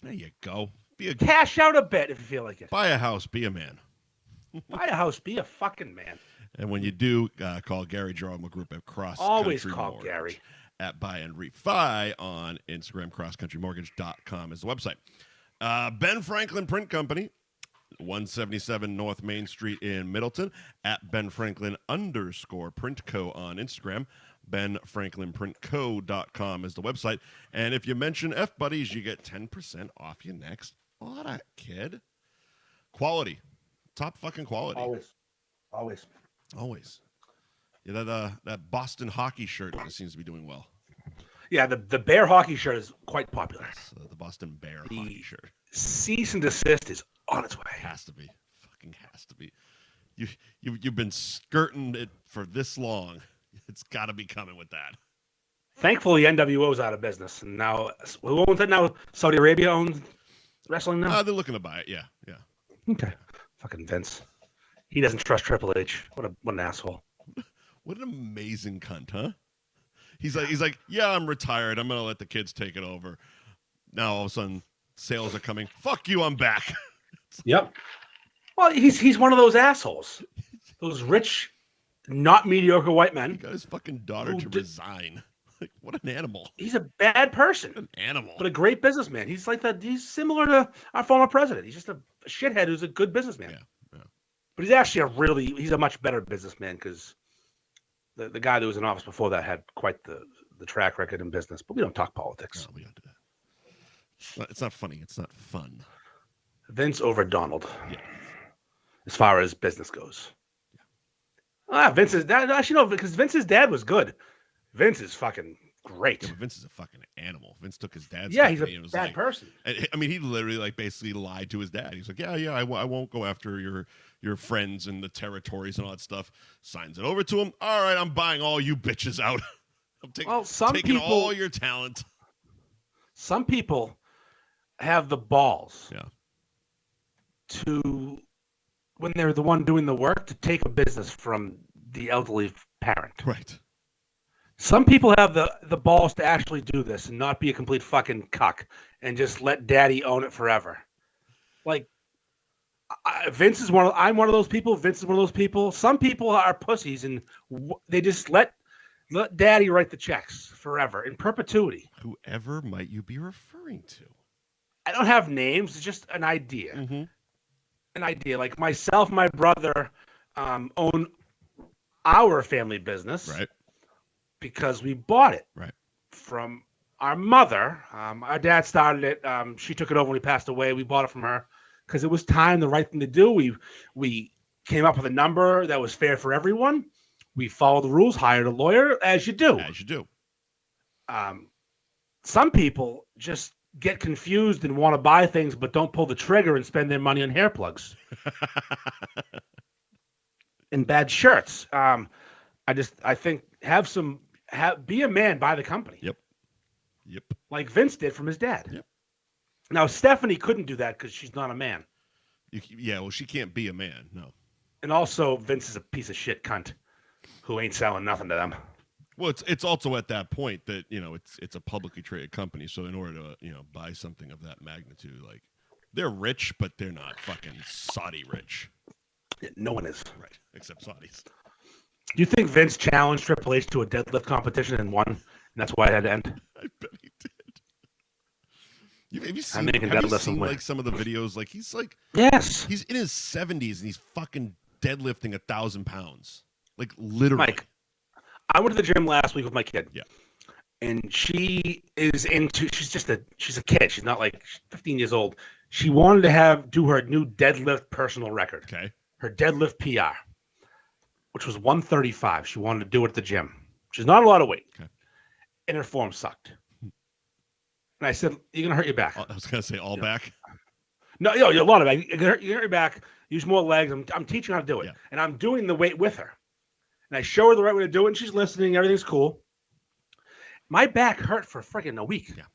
There you go. Cash out a bit if you feel like it. Buy a house. Be a man. Buy a house. Be a fucking man. And when you do, call Gary Jerome Group at Cross Always Country call Mortgage Gary. At Buy and Refi on Instagram. CrossCountryMortgage.com is the website. Ben Franklin Print Company, 177 North Main Street in Middleton. At Ben Franklin _Print Co. on Instagram. BenFranklinPrintCo.com is the website. And if you mention F Buddies, you get 10% off your next order, kid. Quality. Top fucking quality. Always. Yeah, that Boston hockey shirt seems to be doing well. Yeah, the Bear hockey shirt is quite popular. Yes, the Boston Bear hockey shirt. Cease and desist is on its way. Has to be. Fucking has to be. You've been skirting it for this long. It's got to be coming with that. Thankfully, NWO's out of business, and now who owns it now? Saudi Arabia owns wrestling now. They're looking to buy it. Yeah. Okay. Fucking Vince. He doesn't trust Triple H. What an asshole. What an amazing cunt, huh? He's like, yeah, I'm retired. I'm gonna let the kids take it over. Now all of a sudden, sales are coming. Fuck you, I'm back. Yep. Well, he's one of those assholes. Those rich, not mediocre white men. He got his fucking daughter to resign. Like, what an animal. He's a bad person. An animal. But a great businessman. He's like that. He's similar to our former president. He's just a shithead who's a good businessman. Yeah. But he's actually he's a much better businessman because the guy that was in office before that had quite the track record in business. But we don't talk politics. No, we don't do that. It's not funny. It's not fun. Vince over Donald. Yeah. As far as business goes. Yeah. Vince's dad, actually, no, because Vince's dad was good. Vince is fucking great. Yeah, but Vince is a fucking animal. Vince took his dad's he's a bad person. I mean, he literally basically lied to his dad. He's like, yeah, I won't go after your friends and the territories and all that stuff. Signs it over to him. All right, I'm buying all you bitches out. I'm taking all your talent. Some people have the balls to, when they're the one doing the work, to take a business from the elderly parent. Right. Some people have the balls to actually do this and not be a complete fucking cuck and just let daddy own it forever. Like, Vince is I'm one of those people. Vince is one of those people. Some people are pussies and they just let daddy write the checks forever in perpetuity. Whoever might you be referring to? I don't have names. It's just an idea. Mm-hmm. An idea. Like myself, my brother own our family business. Right. Because we bought it from our mother. Our dad started it. She took it over when he passed away. We bought it from her because it was time, the right thing to do. We came up with a number that was fair for everyone. We followed the rules, hired a lawyer, as you do. As you do. Some people just get confused and want to buy things but don't pull the trigger and spend their money on hair plugs. And bad shirts. I think be a man, buy the company. Yep. Like Vince did from his dad. Yep. Now Stephanie couldn't do that because she's not a man. Well, she can't be a man. No. And also, Vince is a piece of shit cunt who ain't selling nothing to them. Well, it's also at that point that it's a publicly traded company. So in order to buy something of that magnitude, like they're rich, but they're not fucking Saudi rich. Yeah, no one is. Right, except Saudis. Do you think Vince challenged Triple H to a deadlift competition and won, and that's why it had to end? I bet he did. Have you seen like some of the videos? Like he's like, yes, he's in his 70s and he's fucking deadlifting 1,000 pounds, like literally. Mike, I went to the gym last week with my kid. Yeah, and she is she's a kid. She's not like 15 years old. She wanted to do her new deadlift personal record. Okay, her deadlift PR. Which was 135. She wanted to do it at the gym. She's not a lot of weight. Okay. And her form sucked. And I said, you're going to hurt your back. I was going to say all back. No, a lot of back. You're going to hurt your back. Use more legs. I'm teaching her how to do it. Yeah. And I'm doing the weight with her. And I show her the right way to do it, and she's listening. Everything's cool. My back hurt for freaking a week. Yeah.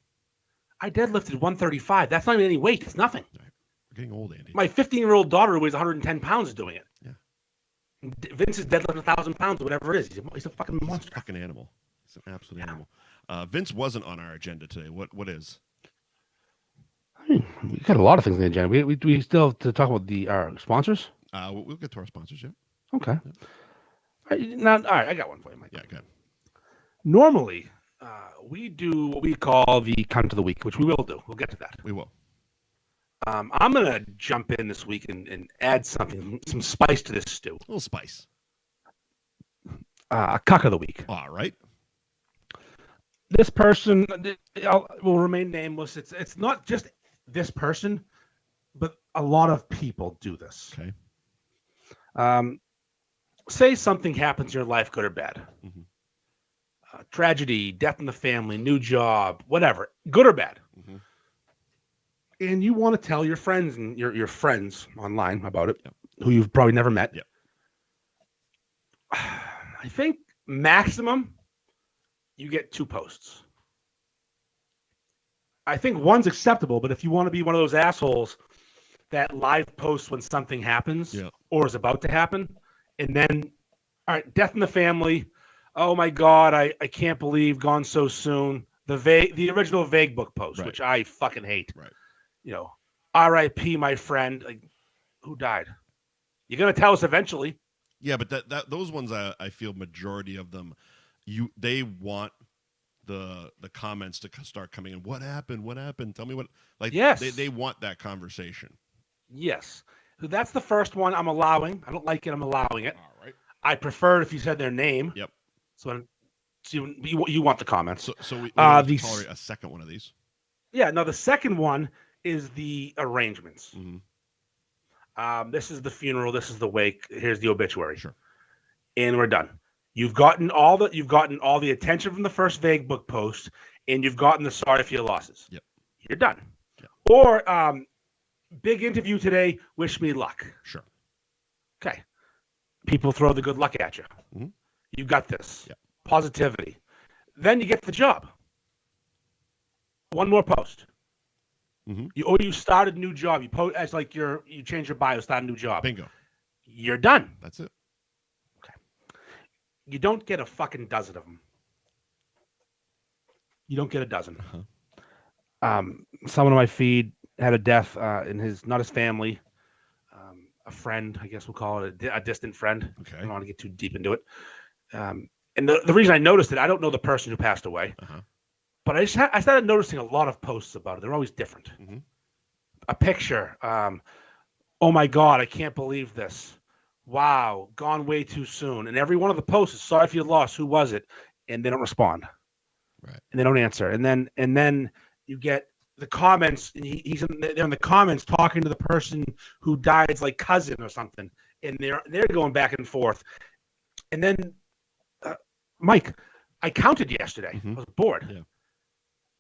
I deadlifted 135. That's not even any weight. It's nothing. Right. We're getting old, Andy. My 15-year-old daughter who weighs 110 pounds is doing it. Yeah. Vince is deadlifting 1,000 pounds or whatever it is. He's a fucking monster. He's a fucking animal. He's an absolute animal. Vince wasn't on our agenda today. What is? I mean, we got a lot of things on the agenda. We still have to talk about our sponsors. We'll get to our sponsors, yeah. Okay. All right, I got one for you, Mike. Yeah, good. Normally, we do what we call the cunt of the week, which we will do. We'll get to that. We will. I'm going to jump in this week and add some spice to this stew. A little spice. A cuck of the week. All right. This person will remain nameless. It's not just this person, but a lot of people do this. Okay. Say something happens in your life, good or bad. Mm-hmm. Tragedy, death in the family, new job, whatever, good or bad. Mm-hmm. And you want to tell your friends and your friends online about it, Yep. who you've probably never met. Yep. I think maximum you get 2 posts. I think one's acceptable, but if you want to be one of those assholes that live posts when something happens or is about to happen, and then, all right, death in the family. Oh my God, I can't believe gone so soon. The original Vague book post, right. which I fucking hate. Right. You know, R.I.P. my friend. Like, who died? You're gonna tell us eventually. Yeah, but that those ones, I feel majority of them, they want the comments to start coming in. What happened? What happened? Tell me what. Like, yes, they want that conversation. Yes, so that's the first one I'm allowing. I don't like it. I'm allowing it. All right. I prefer if you said their name. Yep. So you want the comments. So we tolerate a second one of these. Yeah. No, the second one is the arrangements. Mm-hmm. This is the funeral. This is the wake. Here's the obituary. Sure. And we're done. You've gotten all the attention from the first Vague book post, and you've gotten the sorry for your losses. Yep. You're done. Yep. Or big interview today. Wish me luck. Sure. Okay. People throw the good luck at you. Mm-hmm. You got this. Yep. Positivity. Then you get the job. One more post. Mm-hmm. You started a new job. You post as like you change your bio, start a new job. Bingo. You're done. That's it. Okay. You don't get a fucking dozen of them. You don't get a dozen. Uh-huh. Someone on my feed had a death in not his family, a friend, I guess we'll call it a distant friend. Okay. I don't want to get too deep into it. And the reason I noticed it, I don't know the person who passed away, but I started noticing a lot of posts about it. They're always different. Mm-hmm. A picture. Oh my God, I can't believe this. Wow, gone way too soon. And every one of the posts is sorry for your loss. Who was it? And they don't respond. Right. And they don't answer. And then you get the comments. They're in the comments talking to the person who died's like cousin or something, and they're going back and forth. And then, Mike, I counted yesterday. Mm-hmm. I was bored. Yeah.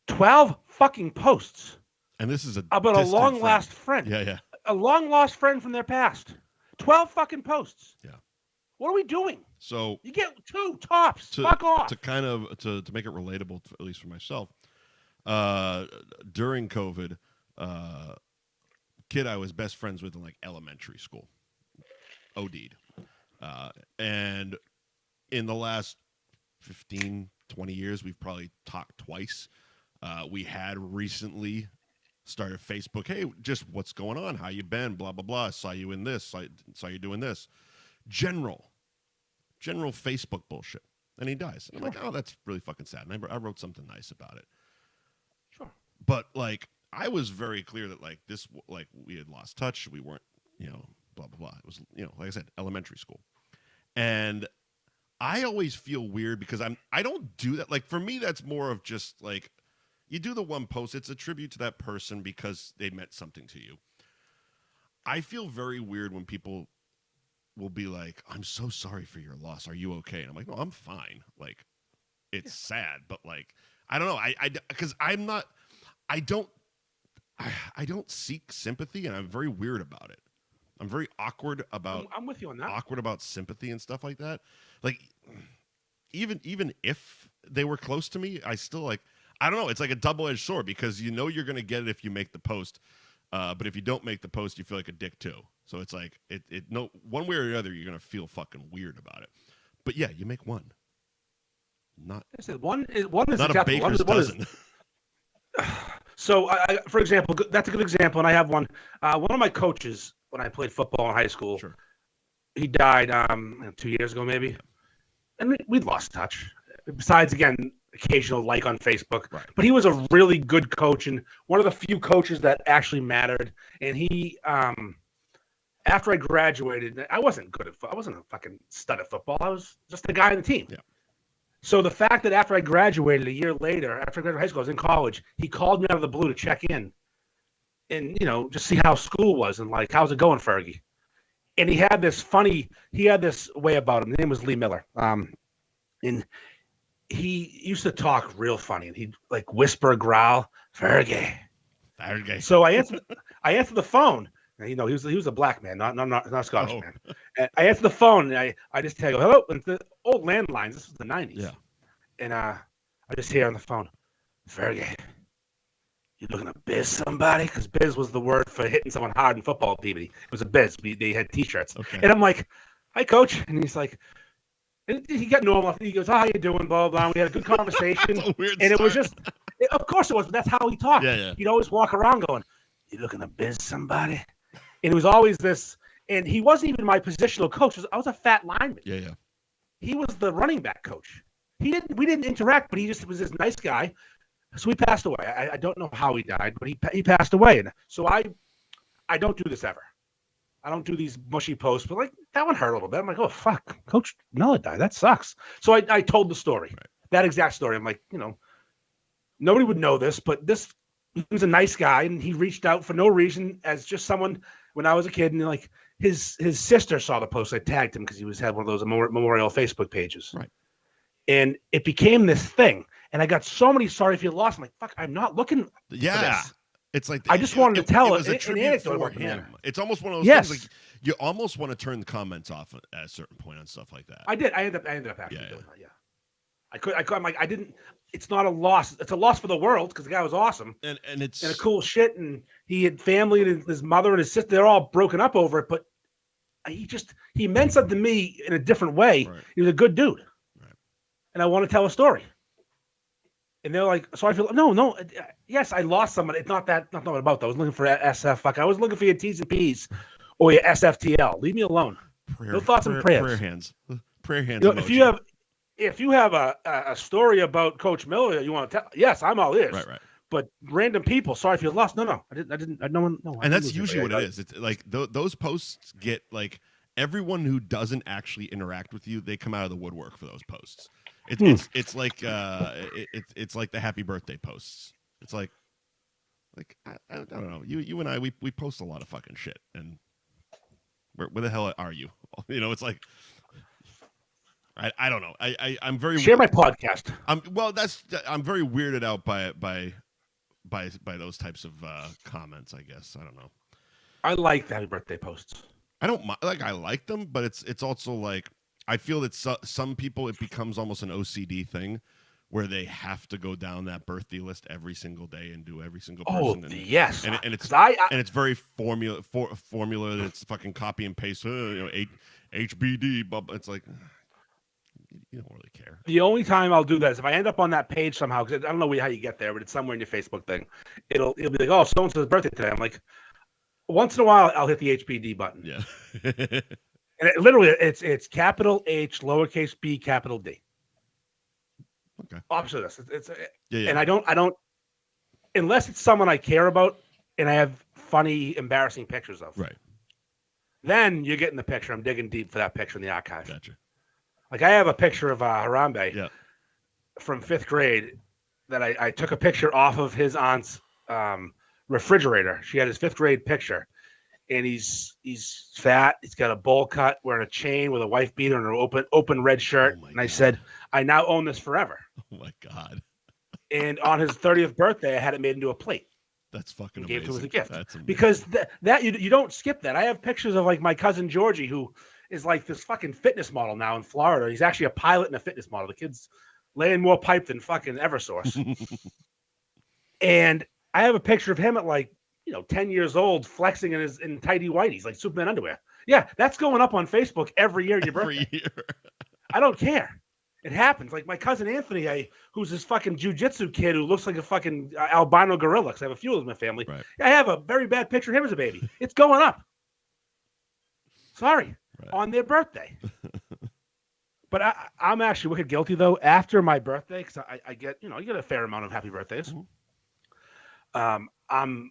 12 fucking posts. And this is about a long lost friend. Yeah. A long lost friend from their past. 12 fucking posts. Yeah. What are we doing? So you get 2 tops. Fuck off. To kind of to make it relatable, at least for myself. During COVID, kid I was best friends with in like elementary school, OD'd. And in the last 15, 20 years, we've probably talked twice. We had recently started Facebook. Hey, just what's going on? How you been? Blah, blah, blah. Saw you in this. Saw you doing this. General Facebook bullshit. And he dies. And I'm like, oh, that's really fucking sad. And I wrote something nice about it. Sure. But like, I was very clear that like this, like we had lost touch. We weren't, blah, blah, blah. It was, like I said, elementary school. And I always feel weird because I don't do that. Like for me, that's more of just like, you do the one post, it's a tribute to that person because they meant something to you. I feel very weird when people will be like, I'm so sorry for your loss. Are you okay? And I'm like, no, I'm fine. Like, it's sad, but like, I don't know. Because I don't seek sympathy, and I'm very weird about it. I'm very awkward about. I'm with you on that. Awkward about sympathy and stuff like that. Like, even if they were close to me, I still like. I don't know. It's like a double-edged sword because you're going to get it if you make the post. But if you don't make the post, you feel like a dick too. So it's like no one way or the other, you're gonna feel fucking weird about it. But yeah, you make one. Not I said one is not a baker's dozen. So, for example, that's a good example, and I have one. One of my coaches when I played football in high school, Sure. he died 2 years ago, maybe, Yeah. and we'd lost touch. Besides, again, occasional like on Facebook, Right. But he was a really good coach and one of the few coaches that actually mattered. And he, after I graduated, I wasn't good at I wasn't a fucking stud at football. I was just a guy on the team. Yeah. So the fact that after I graduated, a year later, after I graduated high school, I was in college, he called me out of the blue to check in and, just see how school was and like, how's it going, Fergie? And he had this way about him. The name was Lee Miller. And he used to talk real funny and he'd like whisper, growl, Fergie. So I answered the phone. And, he was a black man, not a Scottish man. And I answered the phone and I just tell you, hello, and the old landlines. This was the 90s. Yeah. And I just hear on the phone, Fergie, you looking to biz somebody? Because biz was the word for hitting someone hard in football, PBD. It was a biz. They had T-shirts. Okay. And I'm like, hi, coach. And he's like, and he got normal. He goes, how you doing, blah, blah. We had a good conversation. That's a weird and start. It was just, of course it was, but that's how he talked. Yeah. He'd always walk around going, you looking to biz somebody? And it was always this, and he wasn't even my positional coach. I was a fat lineman. Yeah. He was the running back coach. We didn't interact, but he just was this nice guy. So he passed away. I don't know how he died, but he passed away. And so I don't do this ever. I don't do these mushy posts, but like that one hurt a little bit. I'm like, oh fuck, Coach Miller died. That sucks. So I told the story, right. That exact story. I'm like, nobody would know this, but he was a nice guy, and he reached out for no reason as just someone when I was a kid, and like his sister saw the post. I tagged him because he had one of those memorial Facebook pages, right? And it became this thing, and I got so many sorry if you lost. I'm like, fuck, I'm not looking. Yeah. For this. It's like I just wanted to tell it was a tribute for him. It's almost one of those things like you almost want to turn the comments off at a certain point on stuff like that. I did. I ended up actually doing that. Yeah. I'm like, I didn't. It's not a loss. It's a loss for the world because the guy was awesome and it's and a cool shit, and he had family and his mother and his sister. They're all broken up over it, but he meant something to me in a different way. Right. He was a good dude, right. And I want to tell a story. And they're like, so I feel no. Yes, I lost somebody. It's not about that. I was looking for SF. Fuck, I was looking for your T's and P's or your SFTL. Leave me alone. No thoughts and prayers. Prayer hands. If you have a story about Coach Miller you want to tell, yes, I'm all ears. Right. But random people, sorry if you lost. No, I didn't. No one. No. And that's usually what it is. It's like those posts get like everyone who doesn't actually interact with you, they come out of the woodwork for those posts. It's like it's like the happy birthday posts. It's like I don't know. You and I we post a lot of fucking shit, and where the hell are you? It's like I don't know. I'm very share my podcast. I'm very weirded out by those types of comments. I guess I don't know. I like the happy birthday posts. I don't like. I like them, but it's also like I feel that some people it becomes almost an OCD thing where they have to go down that birthday list every single day and do every single person. Yes, and it's very formula. It's fucking copy and paste. HBD, but it's like you don't really care. The only time I'll do that is if I end up on that page somehow, because I don't know how you get there, but it's somewhere in your Facebook thing. It'll be like, oh, so and so's birthday today. I'm like, once in a while, I'll hit the HBD button. Yeah. And it's capital H, lowercase b, capital D. Okay. Opposite of this. Yeah. And I don't, unless it's someone I care about and I have funny, embarrassing pictures of. Right. Then you're getting the picture. I'm digging deep for that picture in the archive. Gotcha. Like I have a picture of Harambe from 5th grade that I took a picture off of his aunt's refrigerator. She had his 5th grade picture, and he's fat. He's got a bowl cut, wearing a chain with a wife beater and an open red shirt. And I said, I now own this forever. Oh my God. And on his 30th birthday, I had it made into a plate. That's fucking amazing. Gave it to him as a gift. That's amazing. Because that you don't skip that. I have pictures of like my cousin Georgie, who is like this fucking fitness model now in Florida. He's actually a pilot and a fitness model. The kid's laying more pipe than fucking Eversource. And I have a picture of him at like 10 years old, flexing in tighty whities like Superman underwear. Yeah, that's going up on Facebook every year. Your birthday. Every year. I don't care. It happens. Like my cousin Anthony, who's this fucking jujitsu kid who looks like a fucking albino gorilla. Because I have a few of them in my family. Right. I have a very bad picture of him as a baby. It's going up. Sorry, on their birthday. But I'm actually wicked guilty though. After my birthday, because I get you get a fair amount of happy birthdays. Mm-hmm. I'm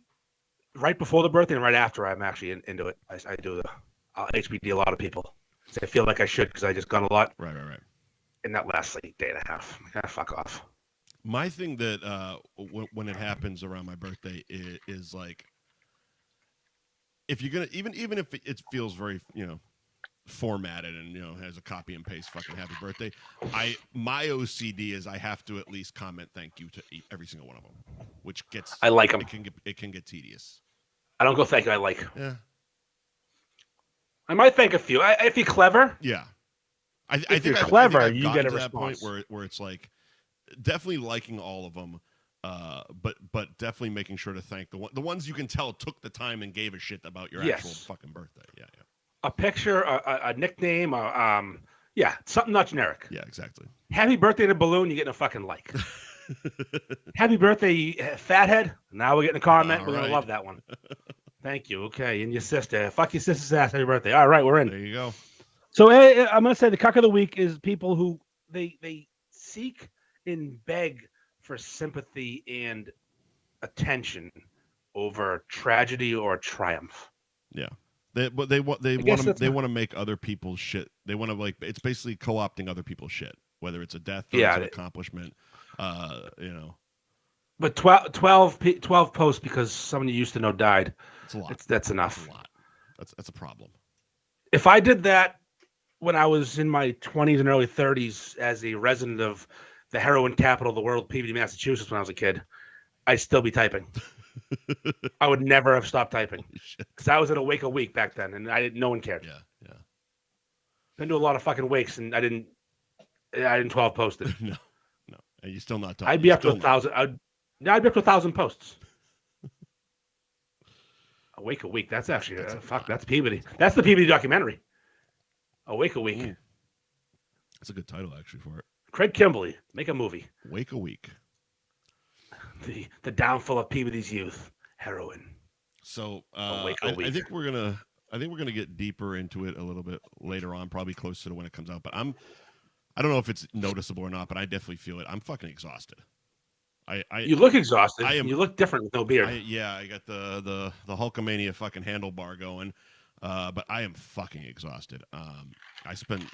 right before the birthday and right after. I'm actually into it. I do I'll HBD a lot of people. I feel like I should because I just got a lot. Right. In that last day and a half. Fuck off. My thing that when it happens around my birthday is like, if you're gonna even if it feels very formatted and has a copy and paste fucking happy birthday, my OCD is I have to at least comment thank you to every single one of them, which gets I like them. It can get tedious. I don't go thank you. I like. Yeah. I might thank a few. If you're clever. Yeah. I think you're clever, you get a response. That point where it's like definitely liking all of them, but definitely making sure to thank the ones you can tell took the time and gave a shit about your actual fucking birthday. Yeah. A picture, a nickname, something not generic. Yeah, exactly. Happy birthday to Balloon, you're getting a fucking like. Happy birthday, Fathead. Now we're getting a comment. We're gonna love that one. Thank you. Okay, and your sister. Fuck your sister's ass. Happy birthday. All right, we're in. There you go. So I'm going to say the cuck of the week is people who they seek and beg for sympathy and attention over tragedy or triumph. Yeah, they want to make other people's shit. They want to it's basically co-opting other people's shit, whether it's a death or it's an accomplishment. But 12 posts because someone you used to know died. That's a lot. That's enough. That's a lot. That's a problem. If I did that when I was in my 20s and early 30s as a resident of the heroin capital of the world, Peabody, Massachusetts, when I was a kid, I'd still be typing. I would never have stopped typing because I was at a wake a week back then, and no one cared. Yeah. Been to a lot of fucking wakes, and I didn't 12 posted. No, and you're still not talking. I'd be up to 1,000. I'd be up to 1,000 posts. A wake a week. That's actually that's Peabody. That's the Peabody documentary. Awake a Week. Ooh. That's a good title, actually, for it. Craig Kimberly, make a movie. Wake a Week. The downfall of Peabody's youth, heroin. So I think we're gonna get deeper into it a little bit later on, probably closer to when it comes out. But I don't know if it's noticeable or not, but I definitely feel it. I'm fucking exhausted. You look exhausted. You look different with no beard. I got the Hulkamania fucking handlebar going. But I am fucking exhausted. I spent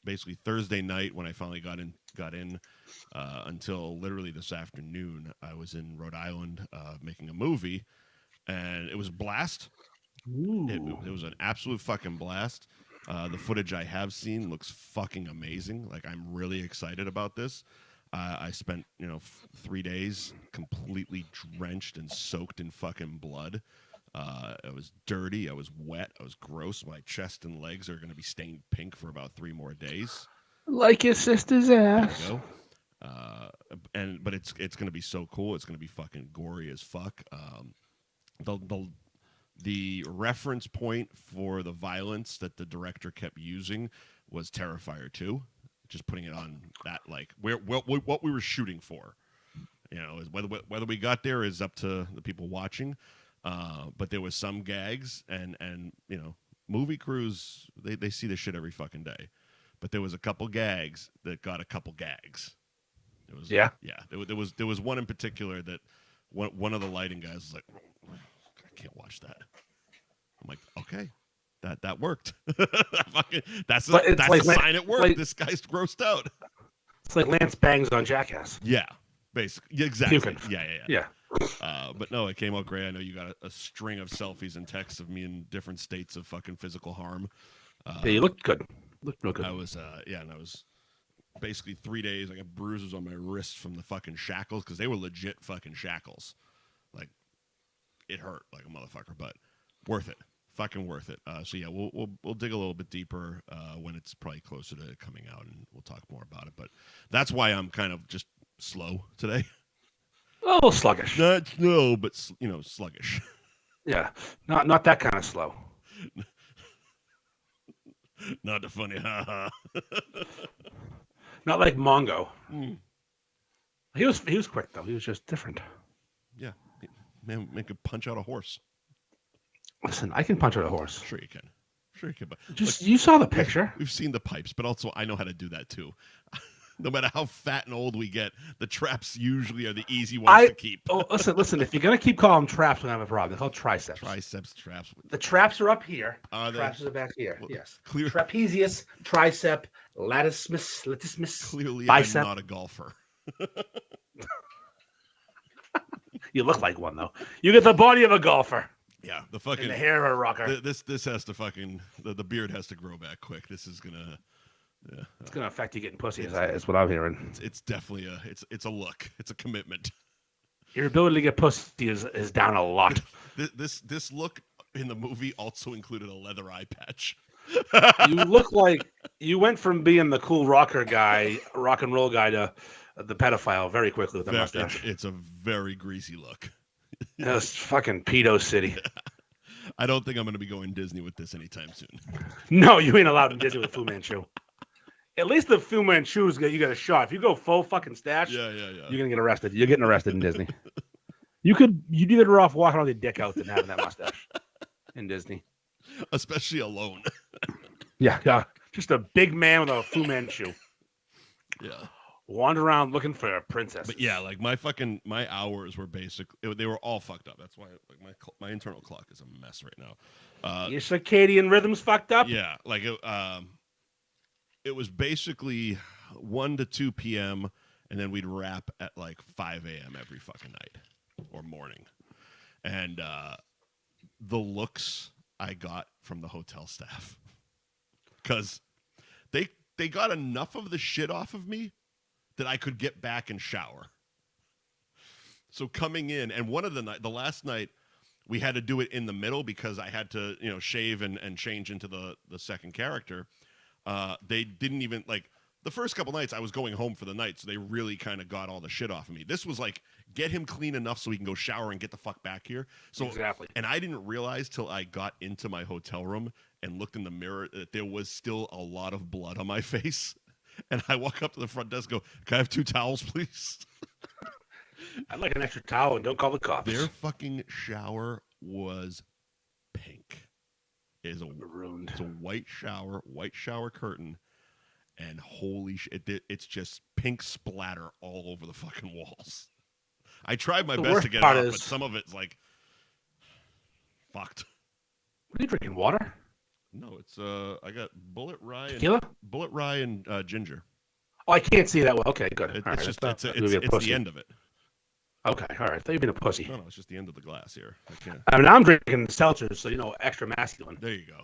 basically Thursday night when I finally got in until literally this afternoon. I was in Rhode Island making a movie, and it was a blast. It was an absolute fucking blast. The footage I have seen looks fucking amazing. Like, I'm really excited about this. I spent 3 days completely drenched and soaked in fucking blood. I was dirty. I was wet. I was gross. My chest and legs are going to be stained pink for about 3 more days. Like your sister's ass. There you go. But it's going to be so cool. It's going to be fucking gory as fuck. The reference point for the violence that the director kept using was Terrifier 2. Just putting it on that, like, what we were shooting for. Whether we got there is up to the people watching. But there was some gags, and movie crews, they see this shit every fucking day. But there was a couple gags that got a couple gags. There was one in particular that one of the lighting guys was like, I can't watch that. I'm like, okay, that worked. That's a sign it worked. This guy's grossed out. It's like Lance bangs on Jackass. Yeah, basically, yeah, exactly. Puking. Yeah. But no, it came out great. I know you got a string of selfies and texts of me in different states of fucking physical harm. Yeah, you looked good. Looked real good. I was, and I was basically 3 days. I got bruises on my wrists from the fucking shackles because they were legit fucking shackles. Like, it hurt like a motherfucker, but worth it. Fucking worth it. So yeah, we'll dig a little bit deeper when it's probably closer to coming out, and we'll talk more about it. But that's why I'm kind of just slow today. little sluggish. Not slow, but sluggish. Yeah, not that kind of slow. Not the funny, haha. Not like Mongo. He was quick though. He was just different. Yeah, man could punch out a horse. Listen, I can punch out a horse. Sure you can. But just you saw the picture. We've seen the pipes, but also I know how to do that too. No matter how fat and old we get, the traps usually are the easy ones to keep. Listen. If you're gonna keep calling them traps, we're gonna have a problem. They're called triceps. Traps. The traps are up here. Are traps are back here. Well, yes. Clear. Trapezius, tricep, latissimus. Clearly, bicep. I'm not a golfer. You look like one though. You get the body of a golfer. Yeah, the fucking and the hair of a rocker. This has to fucking the beard has to grow back quick. This is gonna. Yeah, it's gonna affect you getting pussy. Is what I'm hearing. It's definitely it's a look. It's a commitment. Your ability to get pussy is down a lot. This look in the movie also included a leather eye patch. You look like you went from being the cool rock and roll guy to the pedophile very quickly with the mustache. It's a very greasy look. It's fucking pedo city. I don't think I'm going to be going Disney with this anytime soon. No, you ain't allowed in Disney with Fu Manchu. At least the Fu Manchu's you got a shot. If you go full fucking stash, you're gonna get arrested. You're getting arrested in Disney. You'd be better off walking on your dick out than having that mustache in Disney. Especially alone. Yeah. Just a big man with a Fu Manchu. Yeah. Wander around looking for a princess. But yeah, like my hours were they were all fucked up. That's why like my internal clock is a mess right now. Your circadian rhythm's fucked up? Yeah, like it was basically 1 to 2 p.m. and then we'd wrap at like 5 a.m. every fucking night or morning. And the looks I got from the hotel staff, because they got enough of the shit off of me that I could get back and shower. So coming in, and the last night we had to do it in the middle because I had to shave and change into the second character. They didn't even the first couple nights I was going home for the night, so they really kind of got all the shit off of me. This was like, get him clean enough so he can go shower and get the fuck back here. So exactly. And I didn't realize till I got into my hotel room and looked in the mirror that there was still a lot of blood on my face. And I walk up to the front desk and go, can I have 2 towels, please? I'd like an extra towel and don't call the cops. Their fucking shower was pink. It's a white shower curtain. And holy shit, it's just pink splatter all over the fucking walls. I tried my best to get it off, but some of it's like fucked. What are you drinking? Water? No, it's I got bullet rye and ginger. Oh, I can't see that well. Okay, good. It's the end of it. Okay, all right. I thought you'd been a pussy. No, it's just the end of the glass here. I'm drinking seltzers, so extra masculine. There you go.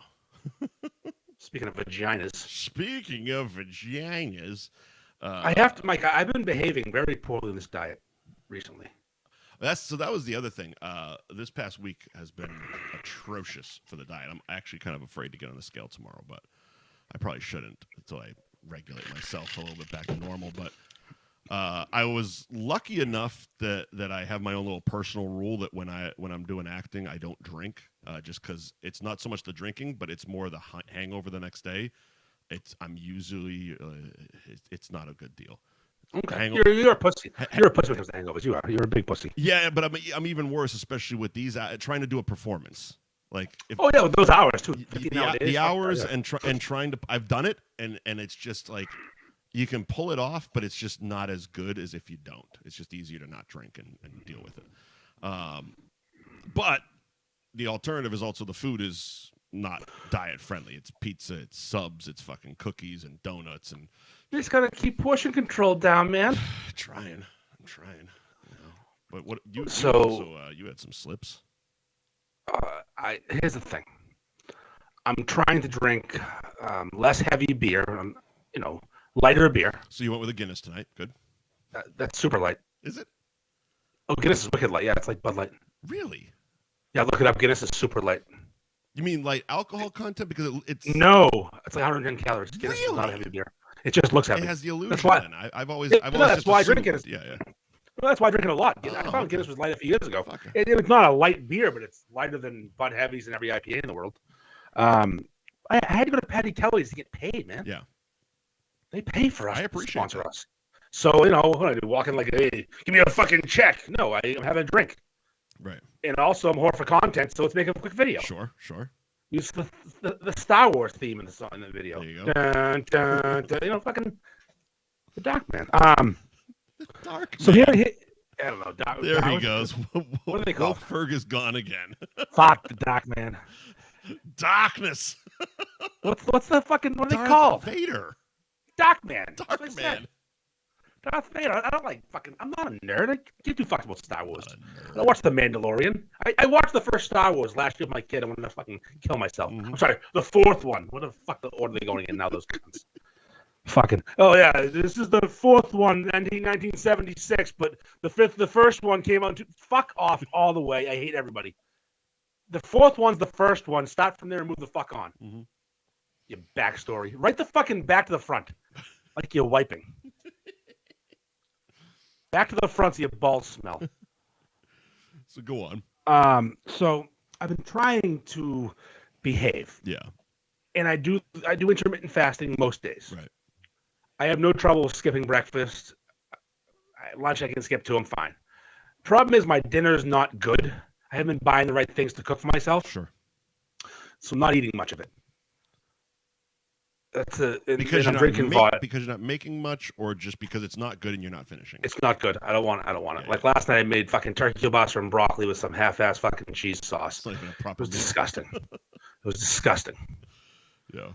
Speaking of vaginas. I have to, Mike. I've been behaving very poorly in this diet recently. That was the other thing. This past week has been atrocious for the diet. I'm actually kind of afraid to get on the scale tomorrow, but I probably shouldn't until I regulate myself a little bit back to normal. But I was lucky enough that I have my own little personal rule that when I'm doing acting, I don't drink, just because it's not so much the drinking, but it's more the hangover the next day. I'm usually it's not a good deal. Okay, you're a pussy. You're a pussy when it comes to hangovers. You are. You're a big pussy. Yeah, but I'm even worse, especially with these trying to do a performance. With those hours too. The hours and trying to. I've done it, and it's just like you can pull it off, but it's just not as good as if you don't. It's just easier to not drink and deal with it. But the alternative is also the food is not diet friendly. It's pizza, it's subs, it's fucking cookies and donuts, and you just gotta keep portion control down, man. I'm trying. But what you had some slips. Here's the thing. I'm trying to drink less heavy beer. Lighter beer. So you went with a Guinness tonight. Good. That's super light. Is it? Oh, Guinness is wicked light. Yeah, it's like Bud Light. Really? Yeah, look it up. Guinness is super light. You mean light alcohol content? Because it's no, it's like 110 calories. Guinness is not a heavy beer. It just looks heavy. It has the illusion. That's why. I've always that's why I drink it. Yeah. Well, that's why I drink it a lot. I found Guinness was light a few years ago. It's not a light beer, but it's lighter than Bud Heavies and every IPA in the world. I had to go to Patty Kelly's to get paid, man. Yeah. They pay for us to sponsor us. So, what do I do? Walk in like, hey, give me a fucking check. No, I'm having a drink. Right. And also, I'm here for content, so let's make a quick video. Sure. Use the Star Wars theme in the video. There you go. Dun, dun, dun, fucking the Dark Man. Dark so Man. Here, I don't know. There he goes. What do they call? Ferg is gone again. Fuck the Dark Man. Darkness. What's the fucking what are they Darth called? Vader. Dark Man. Dark Man. Darth Vader. I don't like fucking. I'm not a nerd. I give two fucks about Star Wars. I watched The Mandalorian. I watched the first Star Wars last year with my kid. I wanted to fucking kill myself. Mm-hmm. I'm sorry, the fourth one. What the fuck order are they going in now? Those cunts. Fucking. Oh yeah, this is the fourth one, 1976. But the first one came out. Fuck off all the way. I hate everybody. The fourth one's the first one. Start from there and move the fuck on. Mm-hmm. Your backstory. Right the fucking back to the front, like you're wiping. Back to the front so your balls smell. So go on. So I've been trying to behave. Yeah. And I do intermittent fasting most days. Right. I have no trouble skipping breakfast. Lunch I can skip too. I'm fine. Problem is my dinner's not good. I haven't been buying the right things to cook for myself. Sure. So I'm not eating much of it. Because you're not making much, or just because it's not good and you're not finishing. It's not good. I don't want it. Like last night, I made fucking turkey kielbasa and broccoli with some half-ass fucking cheese sauce. It's not even a proper It was disgusting. It was disgusting. Yeah.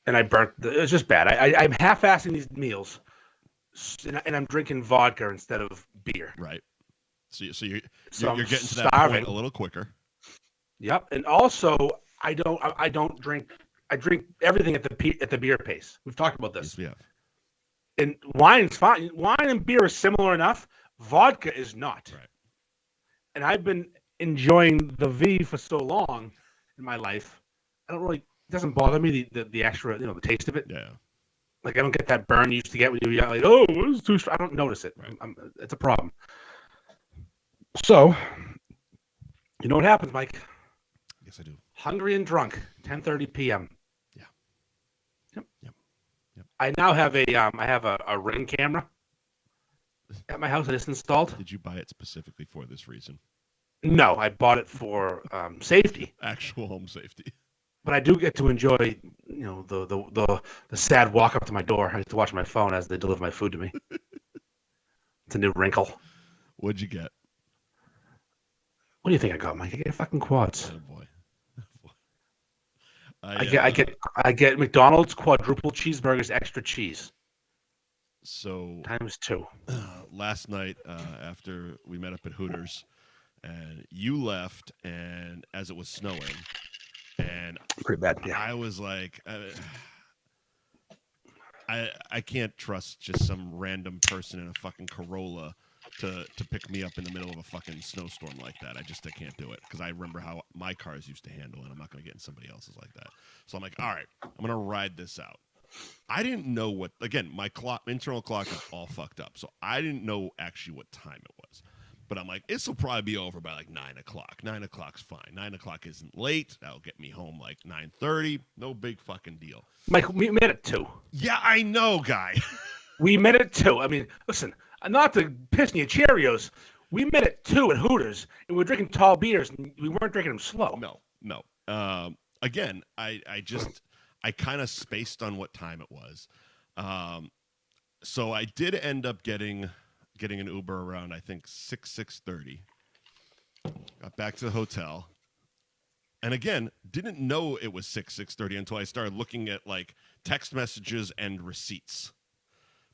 And I burnt. It was just bad. I'm half-assing these meals, and I'm drinking vodka instead of beer. Right. So you're getting to that starving. point a little quicker. Yep. And also, I don't drink. I drink everything at the beer pace. We've talked about this. Yes, And wine's fine. Wine and beer is similar enough. Vodka is not. Right. And I've been enjoying the V for so long in my life. It doesn't bother me the extra, the taste of it. Yeah. Like I don't get that burn you used to get when you're like, oh, it was too strong. I don't notice it. Right. It's a problem. So, you know what happens, Mike? Yes, I do. Hungry and drunk, 10:30 p.m. Yep. I now have a Ring camera at my house that is installed. Did you buy it specifically for this reason? No, I bought it for safety. Actual home safety. But I do get to enjoy, the sad walk up to my door. I get to watch my phone as they deliver my food to me. It's a new wrinkle. What'd you get? What do you think I got, Mike? I get fucking quads. Oh boy. I get McDonald's quadruple cheeseburgers, extra cheese. So times 2. Last night, after we met up at Hooters, and you left, and as it was snowing, and pretty bad. Yeah. I was like, I can't trust just some random person in a fucking Corolla to pick me up in the middle of a fucking snowstorm like that. I can't do it because I remember how my cars used to handle it. I'm not going to get in somebody else's like that. So I'm like, all right, I'm going to ride this out. I didn't know my internal clock is all fucked up. So I didn't know actually what time it was. But I'm like, this will probably be over by like 9 o'clock. 9 o'clock's fine. 9 o'clock isn't late. That'll get me home like 9:30. No big fucking deal. Mike, we met at 2. Yeah, I know, guy. We met at 2. I mean, listen, not to piss in your Cheerios. We met at 2 at Hooters, and we were drinking tall beers, and we weren't drinking them slow. No. Again, I kind of spaced on what time it was. So I did end up getting an Uber around, I think, 6:30. Got back to the hotel. And again, didn't know it was 6:30 until I started looking at like text messages and receipts.